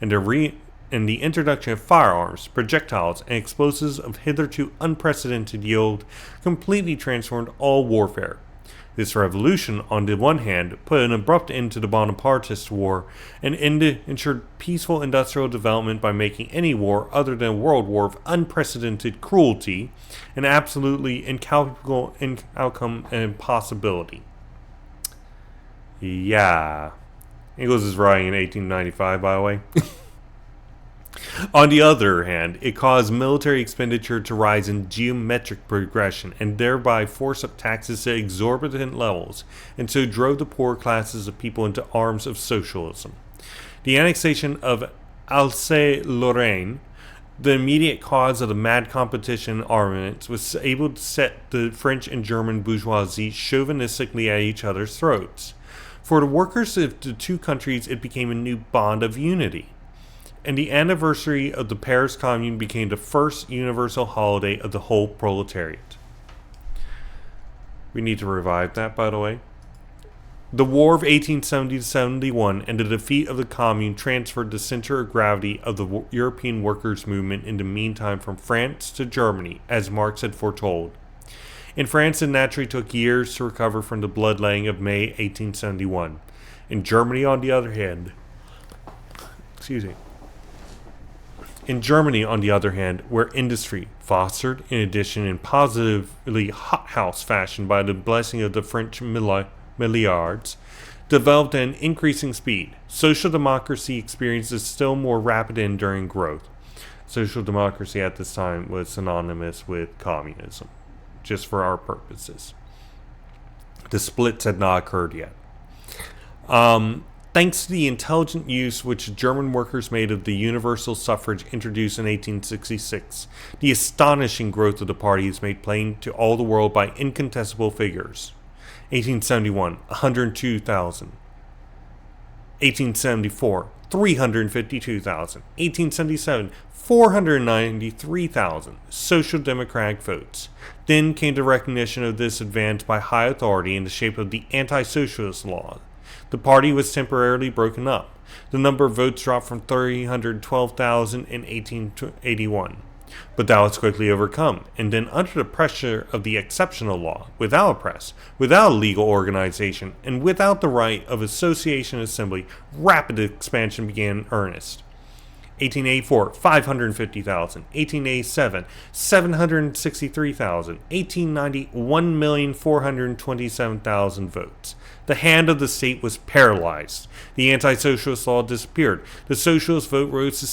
Speaker 1: and the introduction of firearms, projectiles, and explosives of hitherto unprecedented yield completely transformed all warfare. This revolution, on the one hand, put an abrupt end to the Bonapartist war and ensured peaceful industrial development by making any war other than a world war of unprecedented cruelty an absolutely incalculable outcome and impossibility. Yeah. Engels is writing in 1895, by the way. On the other hand, it caused military expenditure to rise in geometric progression and thereby force up taxes to exorbitant levels, and so drove the poorer classes of people into arms of socialism. The annexation of Alsace-Lorraine, the immediate cause of the mad competition in armaments, was able to set the French and German bourgeoisie chauvinistically at each other's throats. For the workers of the two countries, it became a new bond of unity. And the anniversary of the Paris Commune became the first universal holiday of the whole proletariat. We need to revive that, by the way. The War of 1870-71 and the defeat of the Commune transferred the center of gravity of the European workers' movement in the meantime from France to Germany, as Marx had foretold. In France, it naturally took years to recover from the bloodletting of May 1871. In Germany, on the other hand, In Germany, on the other hand, where industry, fostered in addition in positively hothouse fashion by the blessing of the French milliards, developed at an increasing speed, social democracy experiences still more rapid and enduring growth. Social democracy at this time was synonymous with communism, just for our purposes. The splits had not occurred yet. Thanks to the intelligent use which German workers made of the universal suffrage introduced in 1866, the astonishing growth of the party is made plain to all the world by incontestable figures. 1871, 102,000. 1874, 352,000. 1877, 493,000 Social Democratic votes. Then came the recognition of this advance by high authority in the shape of the anti-socialist law. The party was temporarily broken up. The number of votes dropped from 312,000 in 1881. But that was quickly overcome, and then under the pressure of the exceptional law, without a press, without a legal organization, and without the right of association and assembly, rapid expansion began in earnest. 1884, 550,000. 1887, 763,000. 1890, 1,427,000 votes. The hand of the state was paralyzed. The anti-socialist law disappeared. The socialist vote rose to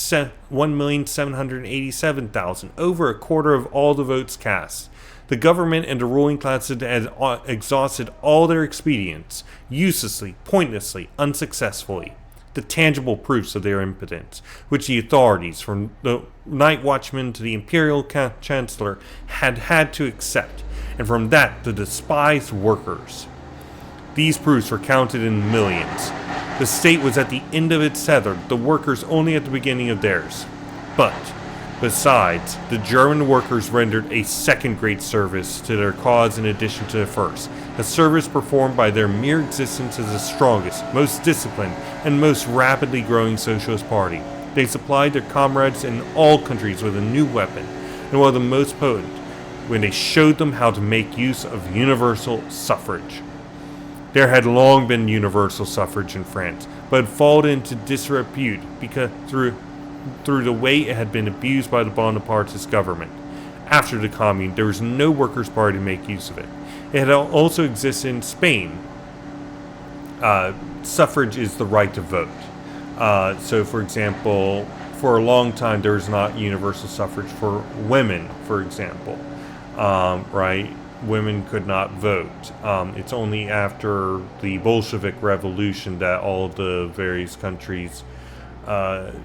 Speaker 1: 1,787,000, over a quarter of all the votes cast. The government and the ruling class had exhausted all their expedients, uselessly, pointlessly, unsuccessfully. The tangible proofs of their impotence, which the authorities, from the night watchman to the imperial chancellor, had to accept, and from that the despised workers. These proofs were counted in millions. The state was at the end of its tether, the workers only at the beginning of theirs. But, besides, the German workers rendered a second great service to their cause in addition to the first, a service performed by their mere existence as the strongest, most disciplined, and most rapidly growing socialist party. They supplied their comrades in all countries with a new weapon, and one of the most potent, when they showed them how to make use of universal suffrage. There had long been universal suffrage in France, but had fallen into disrepute because through the way it had been abused by the Bonapartist government. After the Commune, there was no workers' party to make use of it. It had also existed in Spain. Suffrage is the right to vote. So, for example, for a long time there was not universal suffrage for women, for example. Right? Women could not vote. It's only after the Bolshevik Revolution that all the various countries, stopped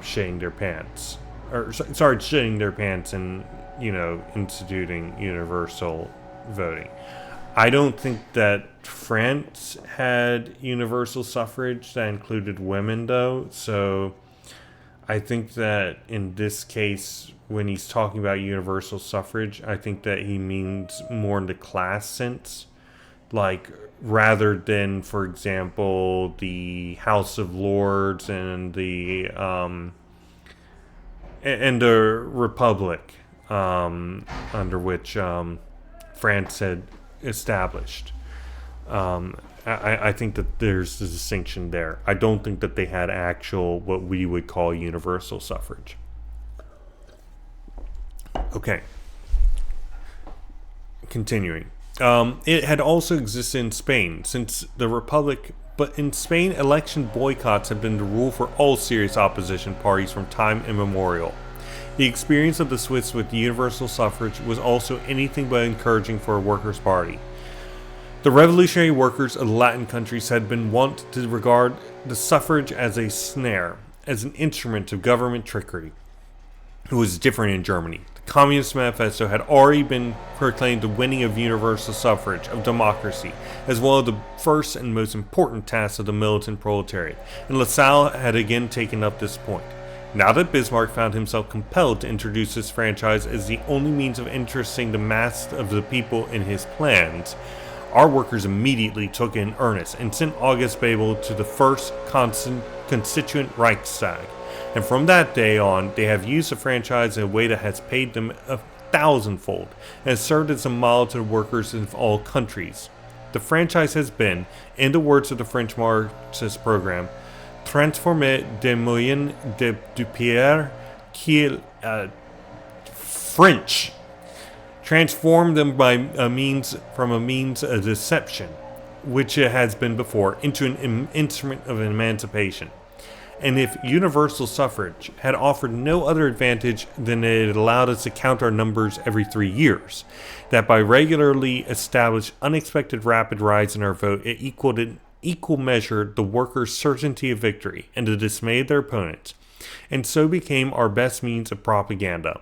Speaker 1: shitting their pants. Or started shitting their pants and, instituting universal voting. I don't think that France had universal suffrage that included women, though. So I think that in this case, when he's talking about universal suffrage, I think that he means more in the class sense. Like, rather than, for example, the House of Lords and the Republic under which France had established. I think that there's a distinction there. I don't think that they had actual, what we would call universal suffrage. Okay. Continuing. It had also existed in Spain since the Republic, but in Spain, election boycotts had been the rule for all serious opposition parties from time immemorial. The experience of the Swiss with universal suffrage was also anything but encouraging for a workers' party. The revolutionary workers of the Latin countries had been wont to regard the suffrage as a snare, as an instrument of government trickery. It was different in Germany. The Communist Manifesto had already been proclaimed the winning of universal suffrage, of democracy, as one of the first and most important tasks of the militant proletariat, and Lassalle had again taken up this point. Now that Bismarck found himself compelled to introduce this franchise as the only means of interesting the mass of the people in his plans, our workers immediately took it in earnest and sent August Bebel to the first constituent Reichstag. And from that day on, they have used the franchise in a way that has paid them 1,000-fold and has served as a model to the workers in all countries. The franchise has been, in the words of the French Marxist program, transformer des moyens de pierre qu'il French. Transform them by a means of deception, which it has been before, into an instrument of emancipation. And if universal suffrage had offered no other advantage than that it allowed us to count our numbers every 3 years, that by regularly established unexpected rapid rise in our vote, it equaled in equal measure the workers' certainty of victory and the dismay of their opponents, and so became our best means of propaganda,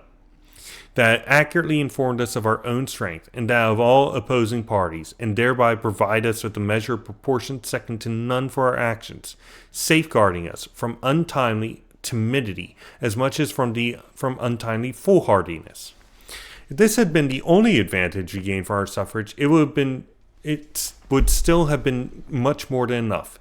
Speaker 1: that accurately informed us of our own strength and that of all opposing parties, and thereby provide us with a measure of proportion second to none for our actions, safeguarding us from untimely timidity as much as from untimely foolhardiness. If this had been the only advantage we gained for our suffrage, it would still have been much more than enough,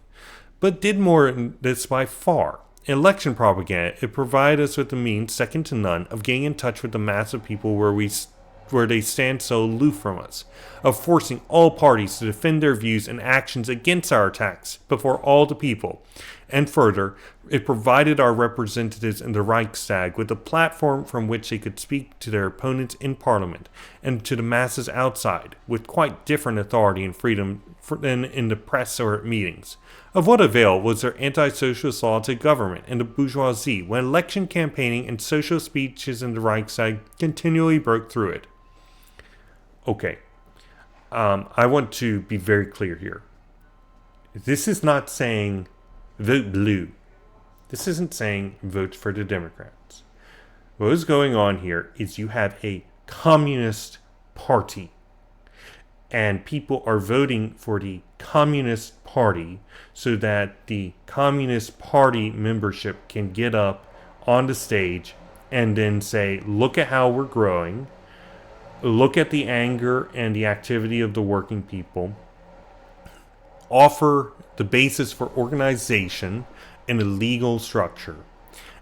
Speaker 1: but did more than this by far. Election propaganda, it provided us with the means, second to none, of getting in touch with the mass of people where they stand so aloof from us, of forcing all parties to defend their views and actions against our attacks before all the people. And further, it provided our representatives in the Reichstag with a platform from which they could speak to their opponents in Parliament and to the masses outside with quite different authority and freedom than in the press or at meetings. Of what avail was their anti-socialist law to government and the bourgeoisie when election campaigning and social speeches in the Reichstag continually broke through it? Okay, I want to be very clear here. This is not saying vote blue. This isn't saying vote for the Democrats. What is going on here is you have a communist party, and people are voting for the Communist Party so that the Communist Party membership can get up on the stage and then say, look at how we're growing, look at the anger and the activity of the working people, offer the basis for organization and a legal structure,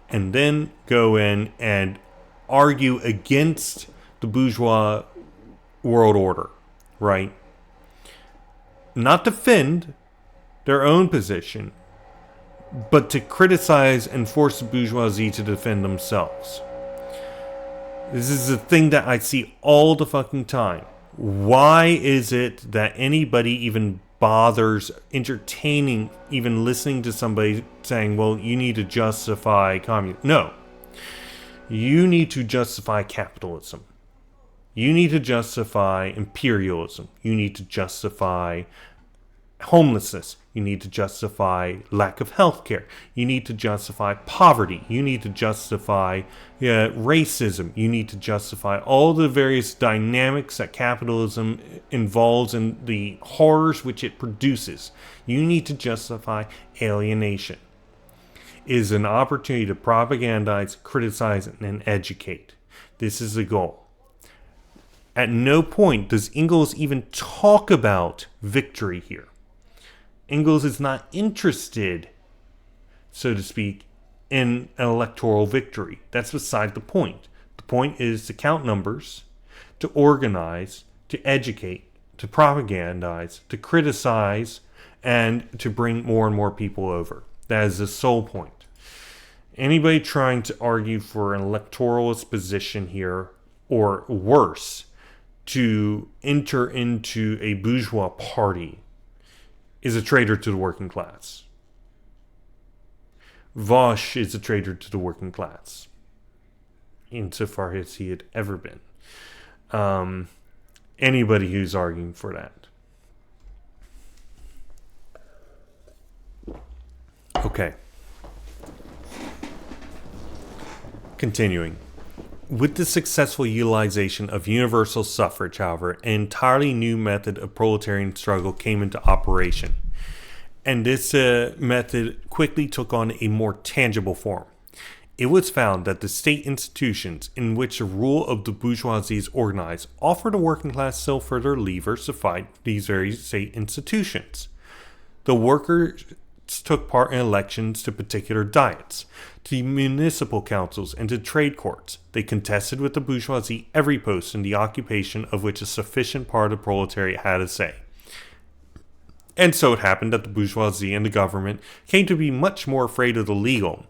Speaker 1: and then go in and argue against the bourgeois world order, right? Not defend their own position, but to criticize and force the bourgeoisie to defend themselves. This is a thing that I see all the fucking time. Why is it that anybody even bothers entertaining, even listening to somebody saying, well, you need to justify communism? No. You need to justify capitalism. You need to justify imperialism. You need to justify homelessness. You need to justify lack of health care. You need to justify poverty. You need to justify racism. You need to justify all the various dynamics that capitalism involves and the horrors which it produces. You need to justify alienation. It is an opportunity to propagandize, criticize, and educate. This is the goal. At no point does Engels even talk about victory here. Engels is not interested, so to speak, in an electoral victory. That's beside the point. The point is to count numbers, to organize, to educate, to propagandize, to criticize, and to bring more and more people over. That is the sole point. Anybody trying to argue for an electoralist position here, or worse, to enter into a bourgeois party, is a traitor to the working class. Vosh is a traitor to the working class, insofar as he had ever been. Anybody who's arguing for that. Okay. Continuing. With the successful utilization of universal suffrage, however, an entirely new method of proletarian struggle came into operation. And this method quickly took on a more tangible form. It was found that the state institutions in which the rule of the bourgeoisie is organized offer the working class still further levers to fight these very state institutions. The workers took part in elections to particular diets, to municipal councils, and to trade courts. They contested with the bourgeoisie every post in the occupation of which a sufficient part of the proletariat had a say. And so it happened that the bourgeoisie and the government came to be much more afraid of the legal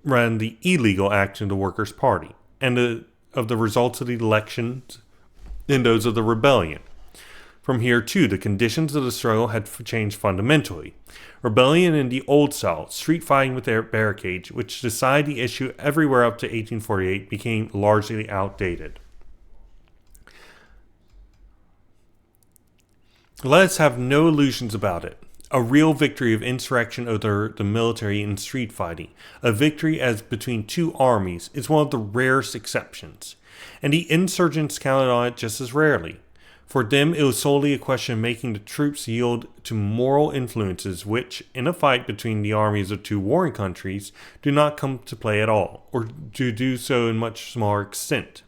Speaker 1: rather than the illegal action of the Workers' Party and of the results of the elections and those of the rebellion. From here, too, the conditions of the struggle had changed fundamentally. Rebellion in the Old South, street fighting with barricades, which decided the issue everywhere up to 1848, became largely outdated. Let us have no illusions about it. A real victory of insurrection over the military in street fighting, a victory as between two armies, is one of the rarest exceptions, and the insurgents counted on it just as rarely. For them, it was solely a question of making the troops yield to moral influences which, in a fight between the armies of two warring countries, do not come to play at all, or do so in much smaller extent.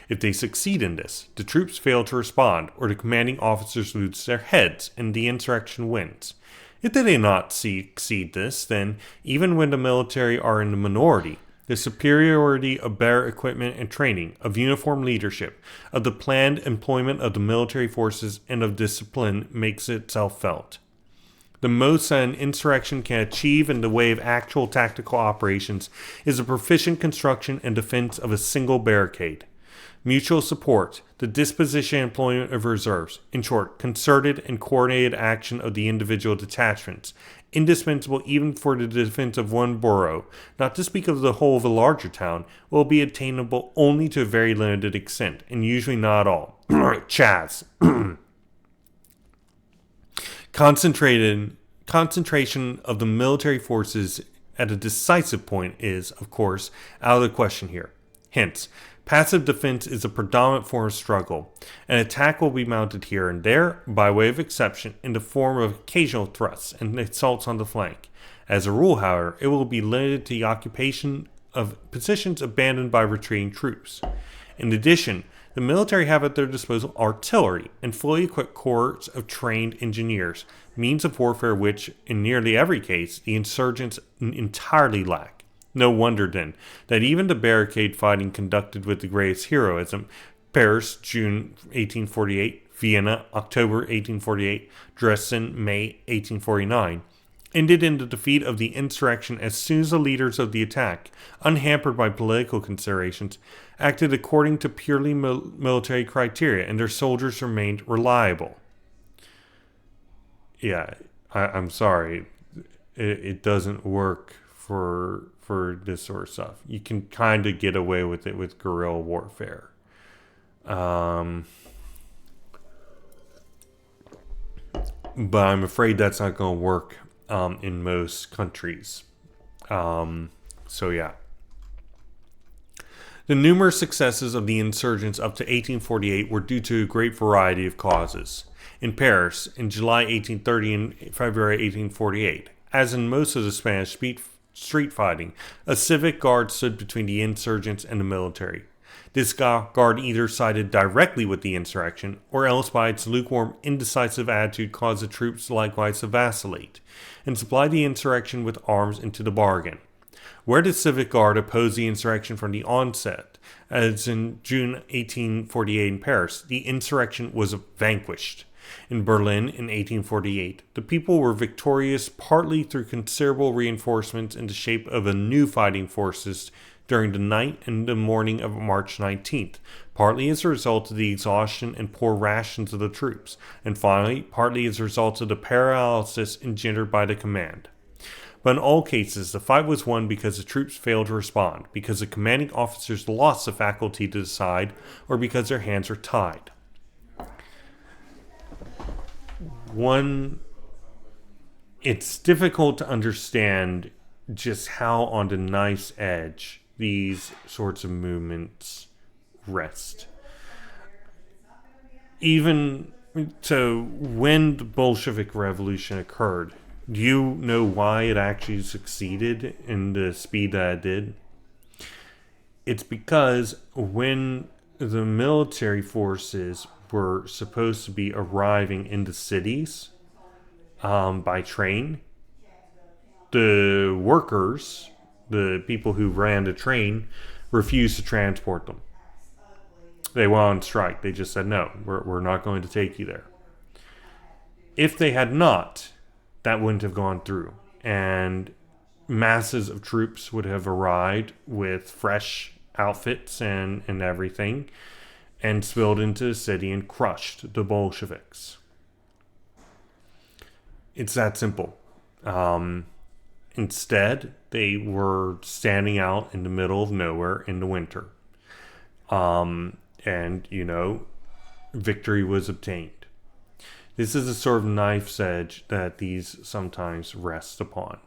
Speaker 1: If they succeed in this, the troops fail to respond, or the commanding officers lose their heads, and the insurrection wins. If they do not succeed this, then, even when the military are in the minority, the superiority of better equipment and training, of uniform leadership, of the planned employment of the military forces, and of discipline makes itself felt. The most an insurrection can achieve in the way of actual tactical operations is the proficient construction and defense of a single barricade. Mutual support, the disposition and employment of reserves, in short, concerted and coordinated action of the individual detachments, indispensable even for the defense of one borough, not to speak of the whole of a larger town, will be attainable only to a very limited extent, and usually not at all. Chaz. Concentration of the military forces at a decisive point is, of course, out of the question here. Hence, passive defense is a predominant form of struggle. An attack will be mounted here and there, by way of exception, in the form of occasional thrusts and assaults on the flank. As a rule, however, it will be limited to the occupation of positions abandoned by retreating troops. In addition, the military have at their disposal artillery and fully equipped corps of trained engineers, means of warfare which, in nearly every case, the insurgents entirely lack. No wonder, then, that even the barricade fighting conducted with the greatest heroism, Paris, June 1848, Vienna, October 1848, Dresden, May 1849, ended in the defeat of the insurrection as soon as the leaders of the attack, unhampered by political considerations, acted according to purely military criteria, and their soldiers remained reliable. Yeah, I'm sorry. It doesn't work for this sort of stuff. You can kind of get away with it with guerrilla warfare. But I'm afraid that's not going to work in most countries. So yeah. The numerous successes of the insurgents up to 1848 were due to a great variety of causes. In Paris, in July 1830 and February 1848, as in most of the Spanish street fighting, a civic guard stood between the insurgents and the military. This guard either sided directly with the insurrection, or else by its lukewarm, indecisive attitude caused the troops likewise to vacillate, and supplied the insurrection with arms into the bargain. Where the civic guard opposed the insurrection from the onset, as in June 1848 in Paris, the insurrection was vanquished. In Berlin in 1848, the people were victorious partly through considerable reinforcements in the shape of a new fighting forces during the night and the morning of March 19th, partly as a result of the exhaustion and poor rations of the troops, and finally, partly as a result of the paralysis engendered by the command. But in all cases, the fight was won because the troops failed to respond, because the commanding officers lost the faculty to decide, or because their hands were tied. It's difficult to understand just how on the knife's edge these sorts of movements rest. Even so, when the Bolshevik Revolution occurred, do you know why it actually succeeded in the speed that it did? It's because when the military forces were supposed to be arriving in the cities by train, the workers, the people who ran the train, refused to transport them. They went on strike. They just said, no, we're not going to take you there. If they had not, that wouldn't have gone through. And masses of troops would have arrived with fresh outfits and everything and spilled into the city and crushed the Bolsheviks. It's that simple. Instead, they were standing out in the middle of nowhere in the winter. And, victory was obtained. This is a sort of knife's edge that these sometimes rest upon.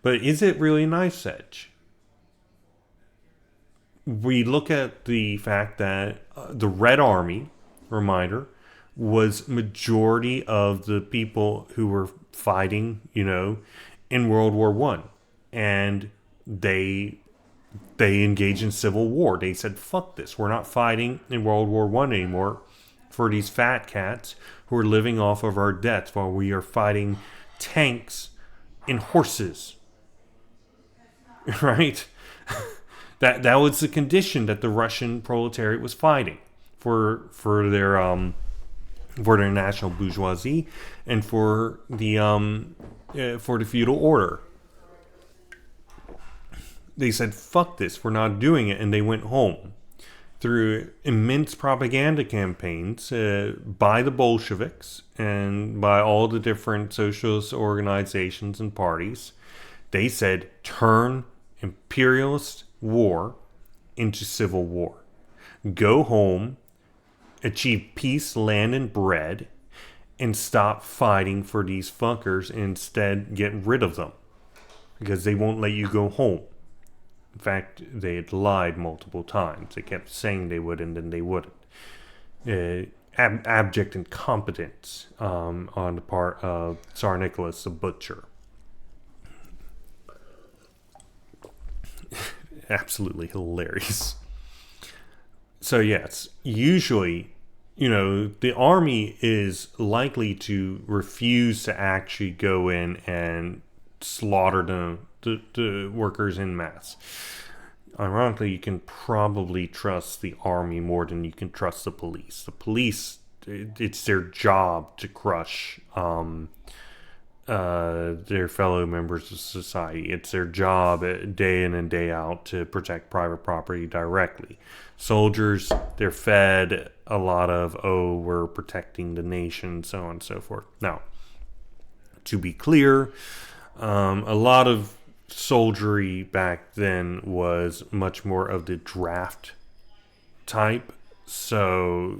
Speaker 1: But is it really a knife's edge? We look at the fact that the Red Army, reminder, was majority of the people who were fighting, in World War One, and they engaged in civil war. They said, "Fuck this! We're not fighting in World War One anymore for these fat cats who are living off of our debts while we are fighting tanks and horses." Right? That was the condition that the Russian proletariat was fighting for their national bourgeoisie and for the feudal order. They said, "Fuck this, we're not doing it," and they went home. Through immense propaganda campaigns by the Bolsheviks and by all the different socialist organizations and parties, they said, turn imperialist war into civil war. Go home, achieve peace, land, and bread, and stop fighting for these fuckers and instead get rid of them. Because they won't let you go home. In fact, they had lied multiple times. They kept saying they would and then they wouldn't. Abject incompetence on the part of Tsar Nicholas the Butcher. Absolutely hilarious. So yes, usually, the army is likely to refuse to actually go in and slaughter the workers en masse. Ironically, you can probably trust the army more than you can trust the police. The police, it's their job to crush their fellow members of society. It's their job day in and day out to protect private property directly. Soldiers, they're fed a lot of, we're protecting the nation, so on and so forth. Now, to be clear, a lot of soldiery back then was much more of the draft type. So,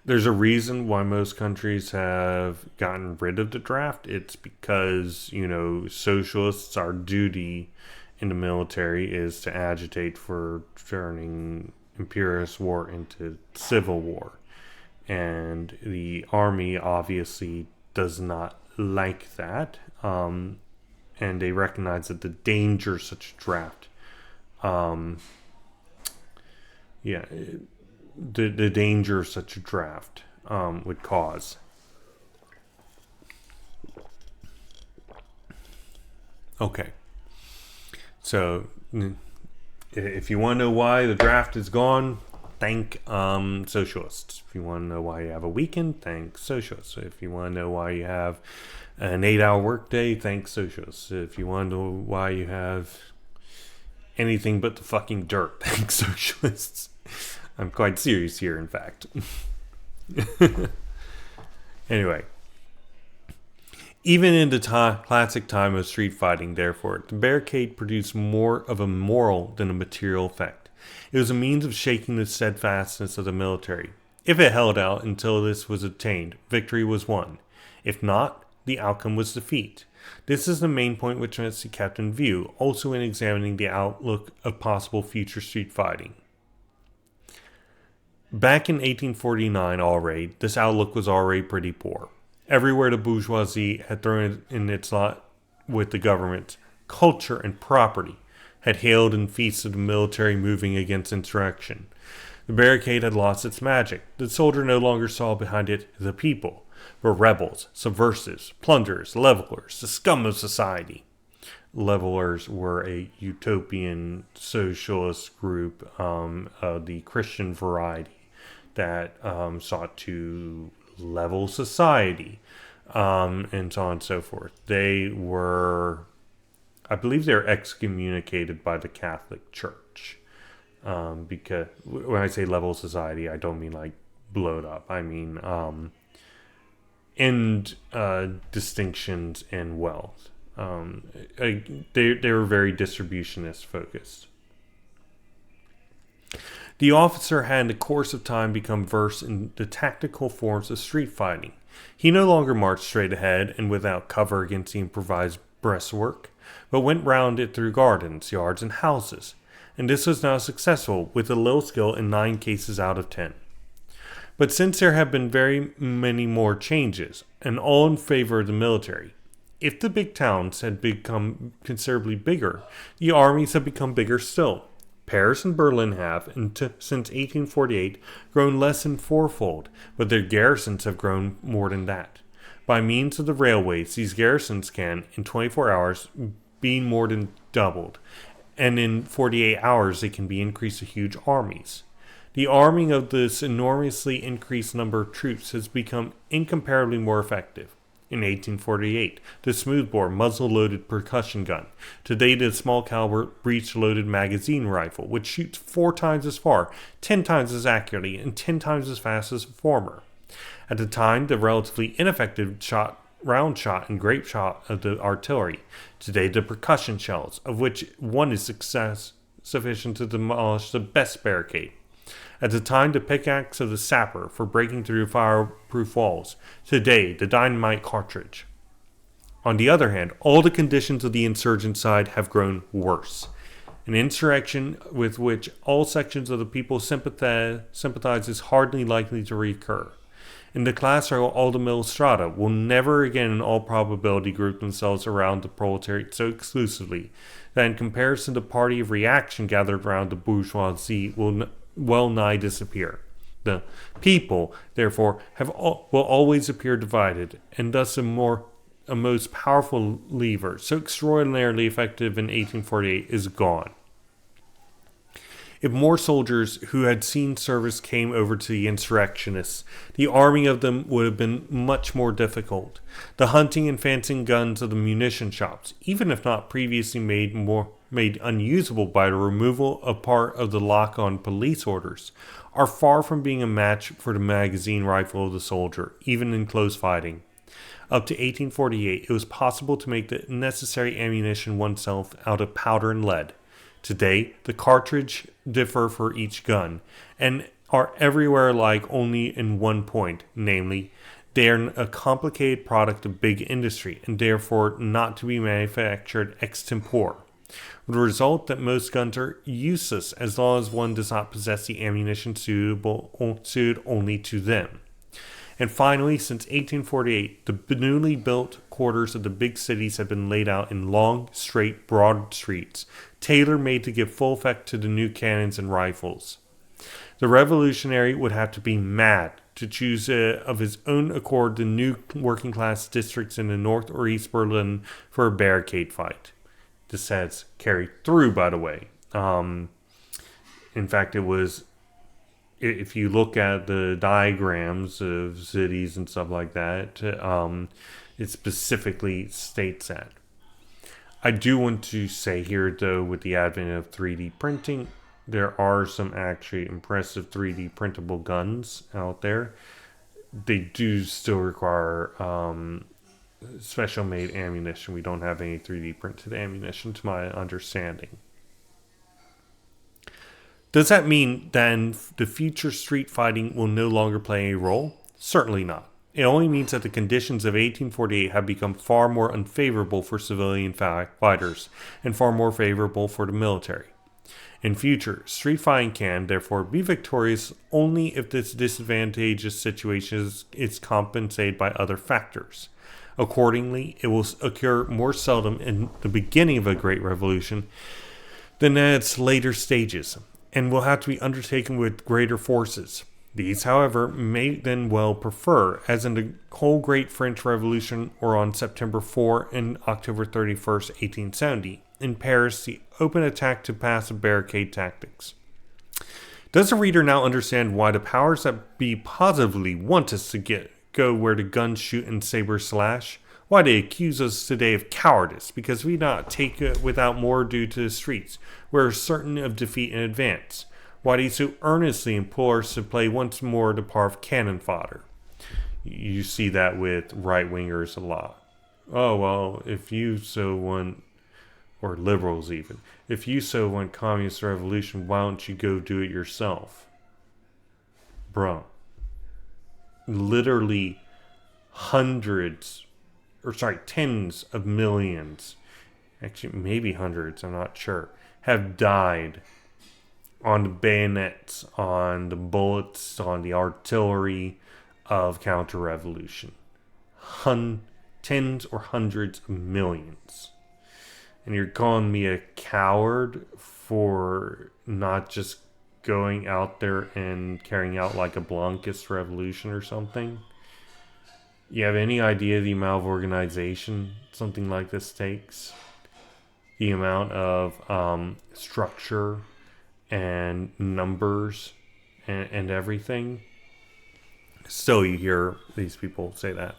Speaker 1: there's a reason why most countries have gotten rid of the draft. It's because, socialists, our duty in the military is to agitate for turning imperialist war into civil war. And the army obviously does not like that. And they recognize that the danger of such a draft, the danger of such a draft would cause. Okay. So, if you want to know why the draft is gone, thank socialists. If you want to know why you have a weekend, thank socialists. If you want to know why you have an 8-hour workday, thank socialists. If you want to know why you have anything but the fucking dirt, thank socialists. I'm quite serious here, in fact. Anyway. Even in the classic time of street fighting, therefore, the barricade produced more of a moral than a material effect. It was a means of shaking the steadfastness of the military. If it held out until this was obtained, victory was won. If not, the outcome was defeat. This is the main point which must be kept in view, also in examining the outlook of possible future street fighting. Back in 1849 already, this outlook was already pretty poor. Everywhere the bourgeoisie had thrown in its lot with the government, culture and property had hailed and feasted the military moving against insurrection. The barricade had lost its magic. The soldier no longer saw behind it the people, but rebels, subversives, plunderers, levelers, the scum of society. Levelers were a utopian socialist group of the Christian variety that sought to level society, and so on and so forth. They were, I believe, they were excommunicated by the Catholic Church. Because when I say level society, I don't mean like blowed up. I mean distinctions in wealth. They were very distributionist focused. The officer had in the course of time become versed in the tactical forms of street fighting. He no longer marched straight ahead and without cover against the improvised breastwork, but went round it through gardens, yards, and houses, and this was now successful with a little skill in 9 cases out of 10. But since there have been very many more changes, and all in favor of the military, if the big towns had become considerably bigger, the armies have become bigger still. Paris and Berlin have, since 1848, grown less than fourfold, but their garrisons have grown more than that. By means of the railways, these garrisons can, in 24 hours, be more than doubled, and in 48 hours they can be increased to huge armies. The arming of this enormously increased number of troops has become incomparably more effective. In 1848, the smoothbore muzzle-loaded percussion gun. Today, the small-caliber breech-loaded magazine rifle, which shoots 4 times as far, 10 times as accurately, and 10 times as fast as the former. At the time, the relatively ineffective round shot and grape shot of the artillery. Today, the percussion shells, of which one is sufficient to demolish the best barricade. At the time, the pickaxe of the sapper for breaking through fireproof walls. Today, the dynamite cartridge. On the other hand, all the conditions of the insurgent side have grown worse. An insurrection with which all sections of the people sympathize is hardly likely to recur. And the class or all the middle strata will never again in all probability group themselves around the proletariat so exclusively that in comparison the party of reaction gathered around the bourgeoisie will well nigh disappear. The people, therefore, will always appear divided, and thus a most powerful lever, so extraordinarily effective in 1848, is gone. If more soldiers who had seen service came over to the insurrectionists, the arming of them would have been much more difficult. The hunting and fencing guns of the munition shops, even if not previously made unusable by the removal of part of the lock-on police orders, are far from being a match for the magazine rifle of the soldier, even in close fighting. Up to 1848, it was possible to make the necessary ammunition oneself out of powder and lead. Today, the cartridge differ for each gun, and are everywhere alike only in one point, namely, they are a complicated product of big industry, and therefore not to be manufactured extempore. With the result that most guns are useless as long as one does not possess the ammunition suited only to them. And finally, since 1848, the newly built quarters of the big cities have been laid out in long, straight, broad streets, tailor-made to give full effect to the new cannons and rifles. The revolutionary would have to be mad to choose of his own accord the new working-class districts in the North or East Berlin for a barricade fight. This has carried through, by the way. In fact, it was, if you look at the diagrams of cities and stuff like that, it specifically states that. I do want to say here, though, with the advent of 3D printing, there are some actually impressive 3D printable guns out there. They do still require special made ammunition. We don't have any 3D printed ammunition to my understanding. Does that mean then the future street fighting will no longer play a role? Certainly not. It only means that the conditions of 1848 have become far more unfavorable for civilian fighters and far more favorable for the military. In future, street fighting can, therefore, be victorious only if this disadvantageous situation is compensated by other factors. Accordingly, it will occur more seldom in the beginning of a great revolution than at its later stages, and will have to be undertaken with greater forces. These, however, may then well prefer, as in the whole great French Revolution or on September 4 and October 31st, 1870, in Paris, the open attack to passive barricade tactics. Does the reader now understand why the powers that be positively want us to go where the guns shoot and sabers slash? Why they accuse us today of cowardice because we not take it without more ado to the streets. We're certain of defeat in advance. Why they so earnestly implore us to play once more the part of cannon fodder? You see that with right-wingers a lot. Oh, well, if you so want, or liberals even, if you so want communist revolution, why don't you go do it yourself? Bro. Literally tens of millions, actually maybe hundreds, I'm not sure, have died on the bayonets, on the bullets, on the artillery of counter-revolution. Tens or hundreds of millions. And you're calling me a coward for not just going out there and carrying out like a Blankist revolution or something? You have any idea the amount of organization something like this takes? The amount of structure and numbers and everything? Still, you hear these people say that.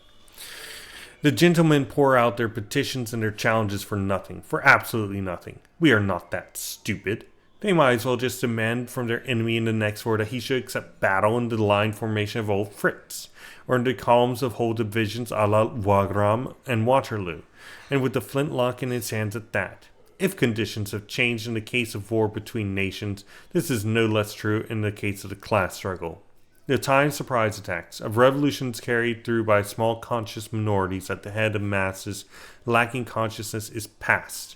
Speaker 1: The gentlemen pour out their petitions and their challenges for nothing, for absolutely nothing. We are not that stupid. They might as well just demand from their enemy in the next war that he should accept battle in the line formation of old Fritz, or in the columns of whole divisions a la Wagram and Waterloo, and with the flintlock in his hands at that. If conditions have changed in the case of war between nations, this is no less true in the case of the class struggle. The time of surprise attacks, of revolutions carried through by small conscious minorities at the head of masses lacking consciousness, is past.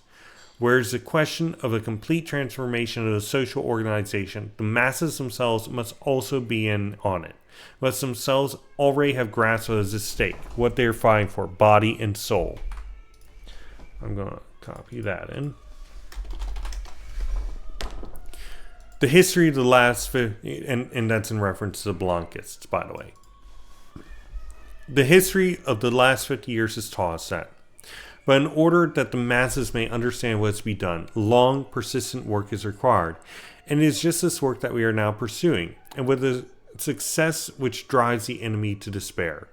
Speaker 1: Whereas the question of a complete transformation of the social organization, the masses themselves must also be in on it, must themselves already have grasped as a stake, what they are fighting for, body and soul. I'm going to copy that in. The history of the last, and that's in reference to the Blanquists, by the way. The history of the last 50 years has taught us that. But in order that the masses may understand what is to be done, long, persistent work is required. And it is just this work that we are now pursuing, and with a success which drives the enemy to despair.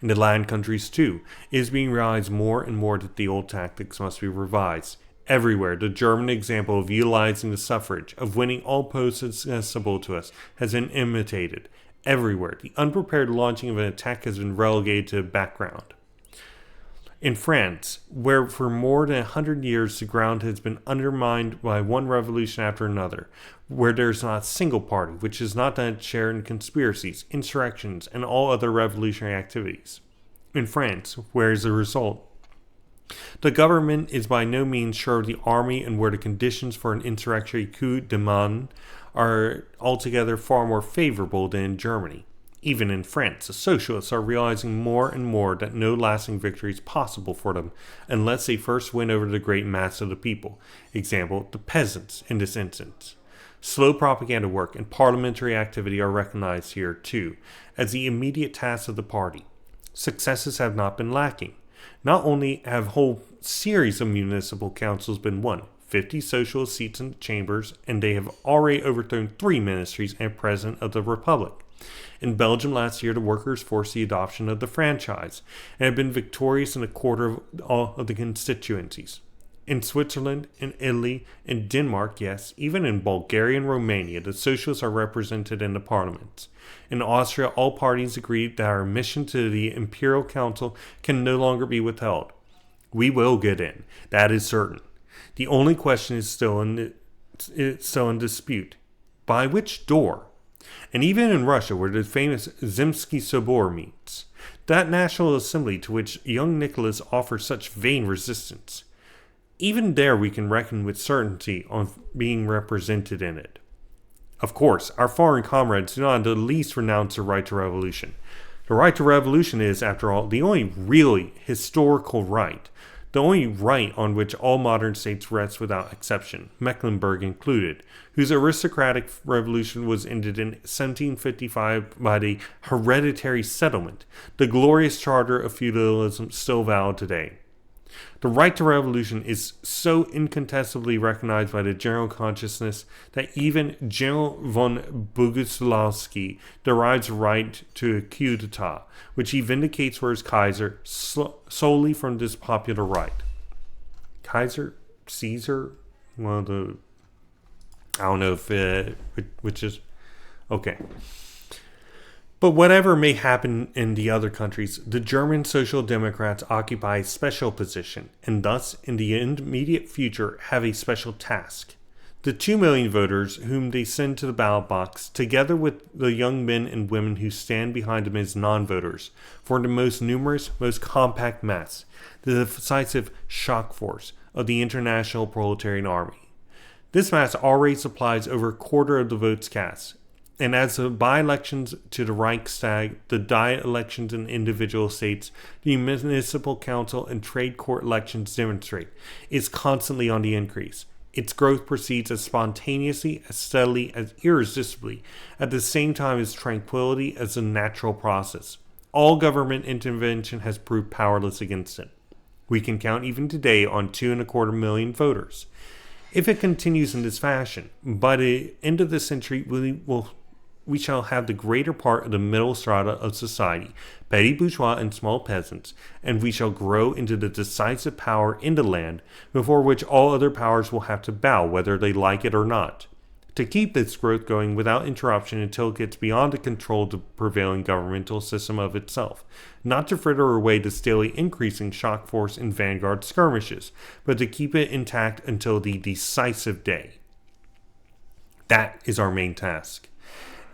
Speaker 1: In the land countries, too, it is being realized more and more that the old tactics must be revised. Everywhere, the German example of utilizing the suffrage, of winning all posts accessible to us, has been imitated. Everywhere, the unprepared launching of an attack has been relegated to the background. In France, where for more than 100 years the ground has been undermined by one revolution after another, where there is not a single party which has not done its share in conspiracies, insurrections, and all other revolutionary activities. In France, where as a result, the government is by no means sure of the army, and where the conditions for an insurrectionary coup de main are altogether far more favorable than in Germany. Even in France, the socialists are realizing more and more that no lasting victory is possible for them unless they first win over the great mass of the people. Example, the peasants in this instance. Slow propaganda work and parliamentary activity are recognized here, too, as the immediate tasks of the party. Successes have not been lacking. Not only have a whole series of municipal councils been won, 50 socialist seats in the chambers, and they have already overthrown 3 ministries and president of the republic. In Belgium last year, the workers forced the adoption of the franchise and have been victorious in a quarter of all of the constituencies. In Switzerland, in Italy, in Denmark, yes, even in Bulgaria and Romania, the socialists are represented in the parliaments. In Austria, all parties agreed that our admission to the Imperial Council can no longer be withheld. We will get in, that is certain. The only question is still in dispute. By which door? And even in Russia, where the famous Zemsky Sobor meets, that National Assembly to which young Nicholas offers such vain resistance, even there we can reckon with certainty on being represented in it. Of course, our foreign comrades do not in the least renounce the right to revolution. The right to revolution is, after all, the only really historical right, the only right on which all modern states rest without exception, Mecklenburg included, whose aristocratic revolution was ended in 1755 by the hereditary settlement, the glorious charter of feudalism still valid today. The right to revolution is so incontestably recognized by the general consciousness that even General von Boguslawski derives the right to a coup d'etat, which he vindicates for his Kaiser solely from this popular right. Kaiser? Caesar? Well, I don't know if which is okay. But whatever may happen in the other countries, the German Social Democrats occupy a special position, and thus, in the immediate future, have a special task. The 2 million voters whom they send to the ballot box, together with the young men and women who stand behind them as non-voters, form the most numerous, most compact mass, the decisive shock force of the international proletarian army. This mass already supplies over a quarter of the votes cast. And as the by-elections to the Reichstag, the diet elections in individual states, the municipal council and trade court elections demonstrate, is constantly on the increase. Its growth proceeds as spontaneously, as steadily, as irresistibly, at the same time as tranquility as a natural process. All government intervention has proved powerless against it. We can count even today on 2.25 million voters. If it continues in this fashion, by the end of the century, we shall have the greater part of the middle strata of society, petty bourgeois and small peasants, and we shall grow into the decisive power in the land before which all other powers will have to bow, whether they like it or not. To keep this growth going without interruption until it gets beyond the control of the prevailing governmental system of itself, not to fritter away the steadily increasing shock force in vanguard skirmishes, but to keep it intact until the decisive day. That is our main task.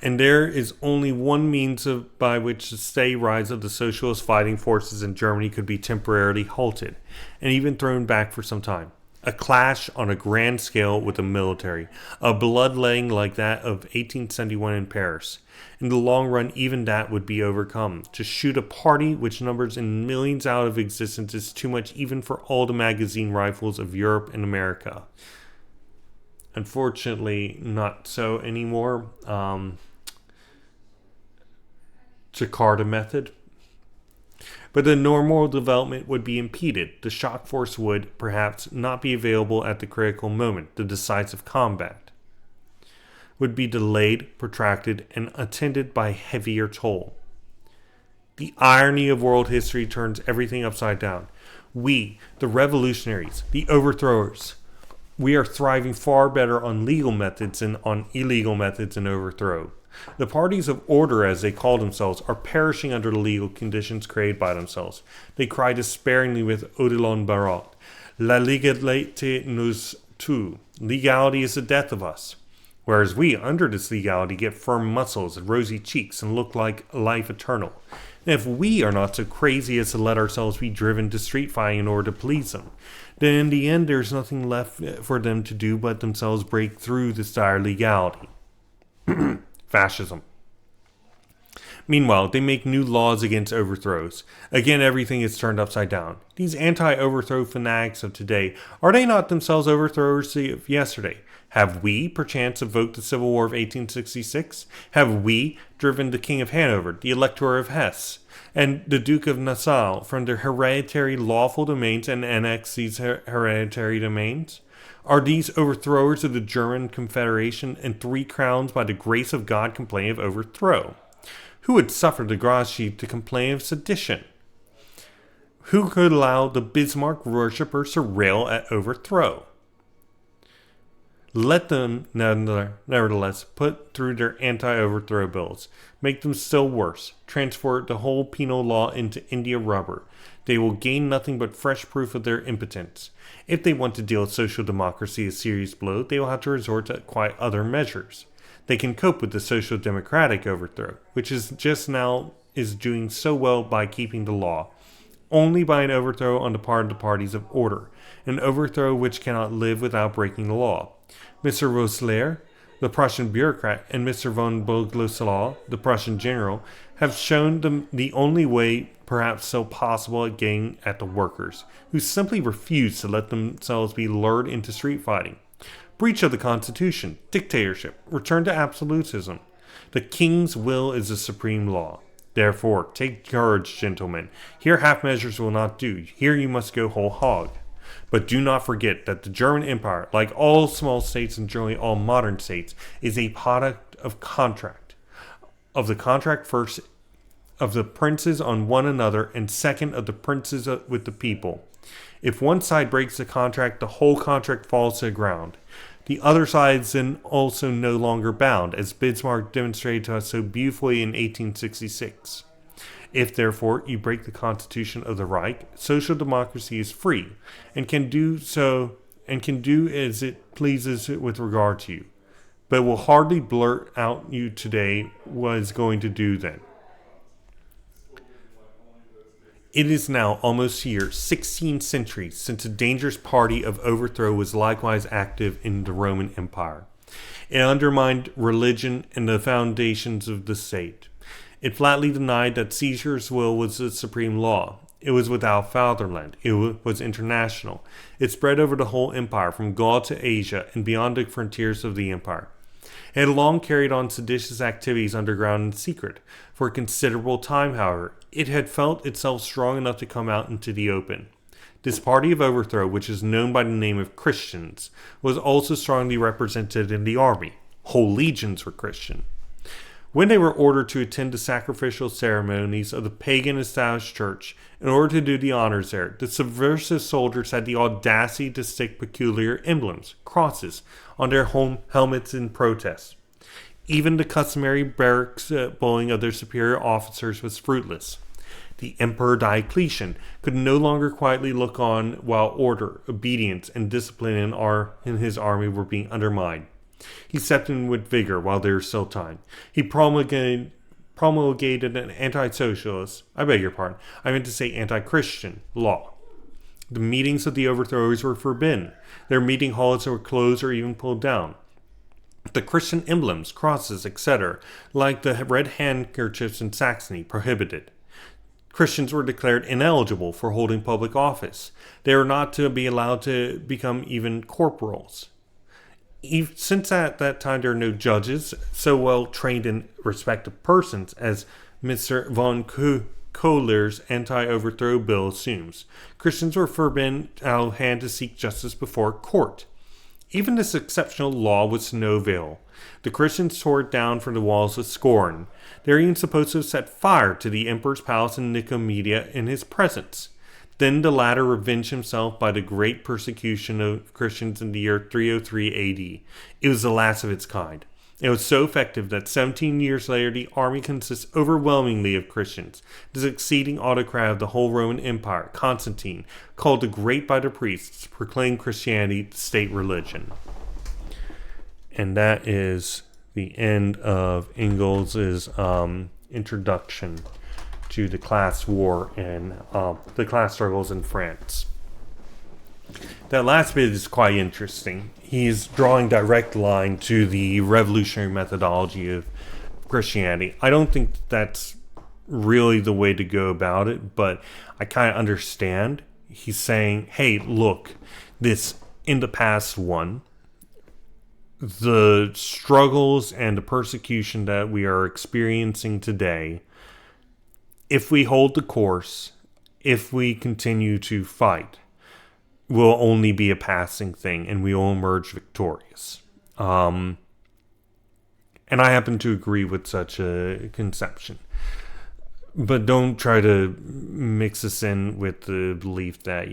Speaker 1: And there is only one means by which the steady rise of the socialist fighting forces in Germany could be temporarily halted, and even thrown back for some time. A clash on a grand scale with the military, a bloodletting like that of 1871 in Paris. In the long run, even that would be overcome. To shoot a party which numbers in millions out of existence is too much even for all the magazine rifles of Europe and America. Unfortunately, not so anymore. Jakarta method. But the normal development would be impeded. The shock force would, perhaps, not be available at the critical moment. The decisive combat would be delayed, protracted, and attended by heavier toll. The irony of world history turns everything upside down. We, the revolutionaries, the overthrowers, we are thriving far better on legal methods than on illegal methods in overthrow. The parties of order, as they call themselves, are perishing under the legal conditions created by themselves. They cry despairingly with Odilon Barot, La légalité nous tue. Legality is the death of us. Whereas we, under this legality, get firm muscles and rosy cheeks and look like life eternal. And if we are not so crazy as to let ourselves be driven to street fighting in order to please them, then in the end there's nothing left for them to do but themselves break through this dire legality. Fascism. Meanwhile, they make new laws against overthrows. Again, everything is turned upside down. These anti-overthrow fanatics of today, are they not themselves overthrowers of yesterday? Have we, perchance, evoked the Civil War of 1866? Have we driven the King of Hanover, the Elector of Hesse, and the Duke of Nassau from their hereditary lawful domains and annexed these hereditary domains? Are these overthrowers of the German Confederation and 3 crowns by the grace of God complain of overthrow? Who would suffer the Graschi to complain of sedition? Who could allow the Bismarck worshippers to rail at overthrow? Let them, nevertheless, put through their anti-overthrow bills. Make them still worse. Transfer the whole penal law into India rubber. They will gain nothing but fresh proof of their impotence. If they want to deal social democracy a serious blow, they will have to resort to quite other measures. They can cope with the social democratic overthrow, which is just now is doing so well by keeping the law, only by an overthrow on the part of the parties of order, an overthrow which cannot live without breaking the law. Mr. Rosler, the Prussian bureaucrat, and Mr. von Boguslaw, the Prussian general, have shown them the only way perhaps so possible at getting at the workers, who simply refuse to let themselves be lured into street fighting. Breach of the Constitution, dictatorship, return to absolutism. The king's will is the supreme law. Therefore, take courage, gentlemen. Here half measures will not do. Here you must go whole hog. But do not forget that the German Empire, like all small states and generally all modern states, is a product of contract. Of the contract first of the princes on one another, and second of the princes with the people. If one side breaks the contract, the whole contract falls to the ground. The other side is then also no longer bound, as Bismarck demonstrated to us so beautifully in 1866. If, therefore, you break the constitution of the Reich, social democracy is free, and can do as it pleases with regard to you. But will hardly blurt out you today what is going to do then. It is now almost here 16 centuries since a dangerous party of overthrow was likewise active in the Roman Empire. It undermined religion and the foundations of the state. It flatly denied that Caesar's will was the supreme law. It was without fatherland. It was international. It spread over the whole empire, from Gaul to Asia and beyond the frontiers of the empire. It had long carried on seditious activities underground in secret. For a considerable time, however, it had felt itself strong enough to come out into the open. This party of overthrow, which is known by the name of Christians, was also strongly represented in the army. Whole legions were Christian. When they were ordered to attend the sacrificial ceremonies of the pagan established church in order to do the honors there, the subversive soldiers had the audacity to stick peculiar emblems, crosses, on their home helmets in protest. Even the customary barracks bullying of their superior officers was fruitless. The Emperor Diocletian could no longer quietly look on while order, obedience, and discipline in his army were being undermined. He stepped in with vigor while there was still time. He promulgated an anti-socialist, I meant to say anti-Christian law. The meetings of the overthrowers were forbidden. Their meeting halls were closed or even pulled down. The Christian emblems, crosses, etc., like the red handkerchiefs in Saxony, prohibited. Christians were declared ineligible for holding public office. They were not to be allowed to become even corporals. Since at that time there are no judges so well trained in respective persons as Mr. von Kohler's anti-overthrow bill assumes, Christians were forbidden out of hand to seek justice before a court. Even this exceptional law was to no avail. The Christians tore it down from the walls with scorn. They were even supposed to have set fire to the emperor's palace in Nicomedia in his presence. Then the latter revenged himself by the great persecution of Christians in the year 303 AD. It was the last of its kind. It was so effective that 17 years later the army consists overwhelmingly of Christians. The succeeding autocrat of the whole Roman Empire, Constantine, called the Great by the priests, proclaimed Christianity the state religion. And that is the end of Engels' introduction to the class war and the class struggles in France. That last bit is quite interesting. He's drawing direct line to the revolutionary methodology of Christianity. I don't think that's really the way to go about it, but I kind of understand. He's saying, hey, look, this in the past one, the struggles and the persecution that we are experiencing today, if we hold the course, if we continue to fight, will only be a passing thing and we will emerge victorious. And I happen to agree with such a conception. But don't try to mix this in with the belief that,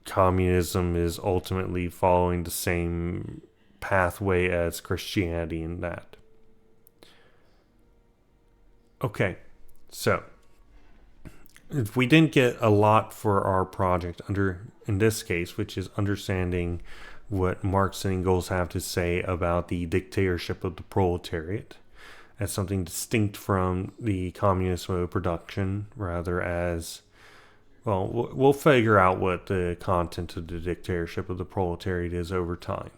Speaker 1: communism is ultimately following the same pathway as Christianity in that. Okay, so if we didn't get a lot for our project in this case, which is understanding what Marx and Engels have to say about the dictatorship of the proletariat as something distinct from the communist mode of production, rather as, well, we'll figure out what the content of the dictatorship of the proletariat is over time.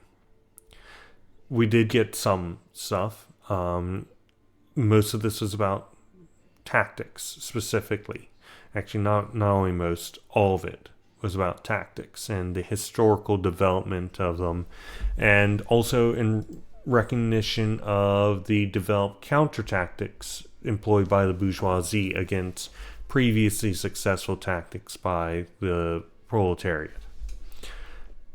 Speaker 1: We did get some stuff. Most of this was about tactics specifically. Actually, not only most, all of it was about tactics and the historical development of them, and also in recognition of the developed counter-tactics employed by the bourgeoisie against previously successful tactics by the proletariat.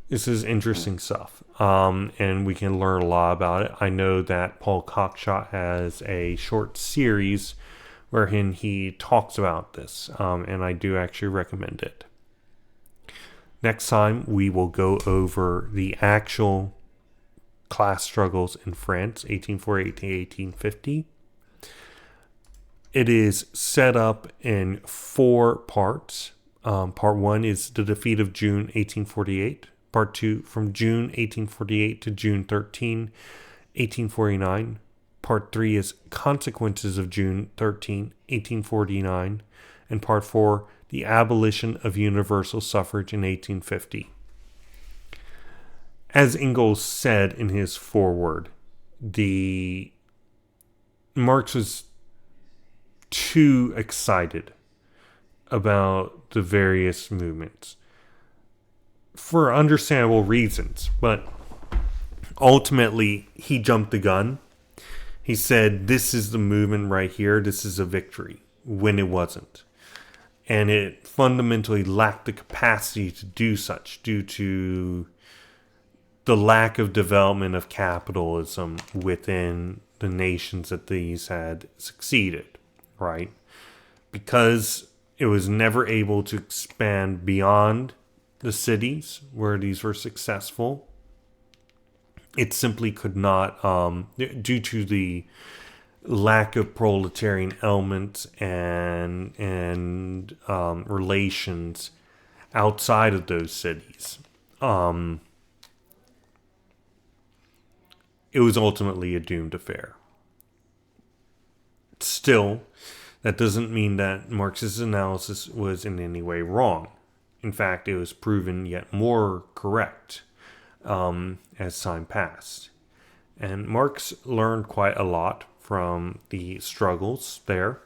Speaker 1: This is interesting stuff, and we can learn a lot about it. I know that Paul Cockshott has a short series wherein he talks about this, and I do actually recommend it. Next time, we will go over the actual class struggles in France, 1848 to 1850. It is set up in 4 parts. Part 1 is the defeat of June 1848. Part 2, from June 1848 to June 13, 1849. Part 3 is consequences of June 13, 1849. And Part 4, the abolition of universal suffrage in 1850. As Engels said in his foreword, Marx was too excited about the various movements for understandable reasons, but ultimately he jumped the gun. He said, this is the movement right here, this is a victory, when it wasn't. And it fundamentally lacked the capacity to do such due to the lack of development of capitalism within the nations that these had succeeded, right? Because it was never able to expand beyond the cities where these were successful. It simply could not, due to the lack of proletarian elements and relations outside of those cities. It was ultimately a doomed affair. Still, that doesn't mean that Marx's analysis was in any way wrong. In fact, it was proven yet more correct as time passed. And Marx learned quite a lot from the struggles there,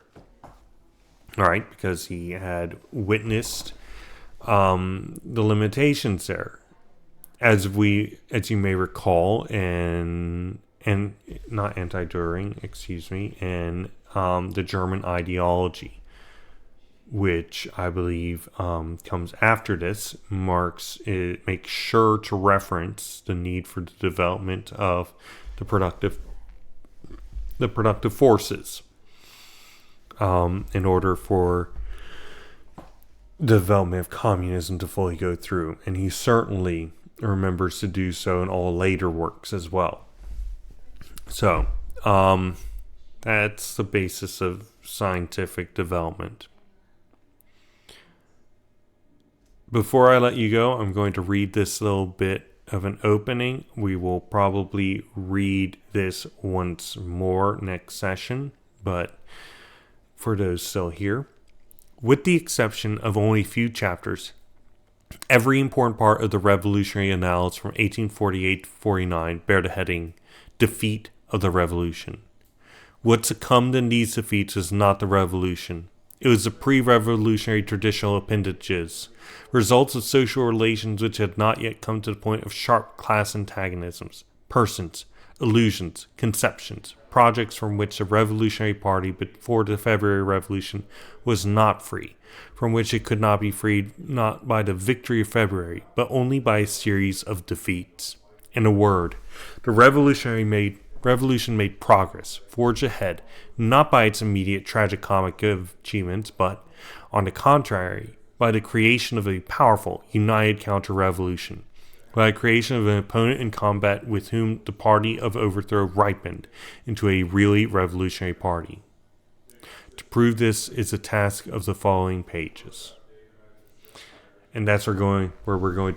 Speaker 1: all right, because he had witnessed the limitations there. As you may recall, and not anti-Düring, and the German ideology, which I believe comes after this, Marx makes sure to reference the need for the development of the productive forces in order for the development of communism to fully go through. And he certainly remembers to do so in all later works as well. So, that's the basis of scientific development. Before I let you go, I'm going to read this little bit of an opening. We will probably read this once more next session, but for those still here, with the exception of only a few chapters, every important part of the revolutionary analysis from 1848 to 49 bear the heading, Defeat of the Revolution. What succumbed in these defeats was not the revolution. It was the pre-revolutionary traditional appendages, results of social relations which had not yet come to the point of sharp class antagonisms, persons, illusions, conceptions, projects from which the Revolutionary Party before the February Revolution was not free, from which it could not be freed not by the victory of February, but only by a series of defeats. In a word, the revolution made progress, forged ahead, not by its immediate tragicomic achievements, but, on the contrary, by the creation of a powerful, united counter-revolution, by the creation of an opponent in combat with whom the party of overthrow ripened into a really revolutionary party. To prove this is the task of the following pages. And that's where we're going to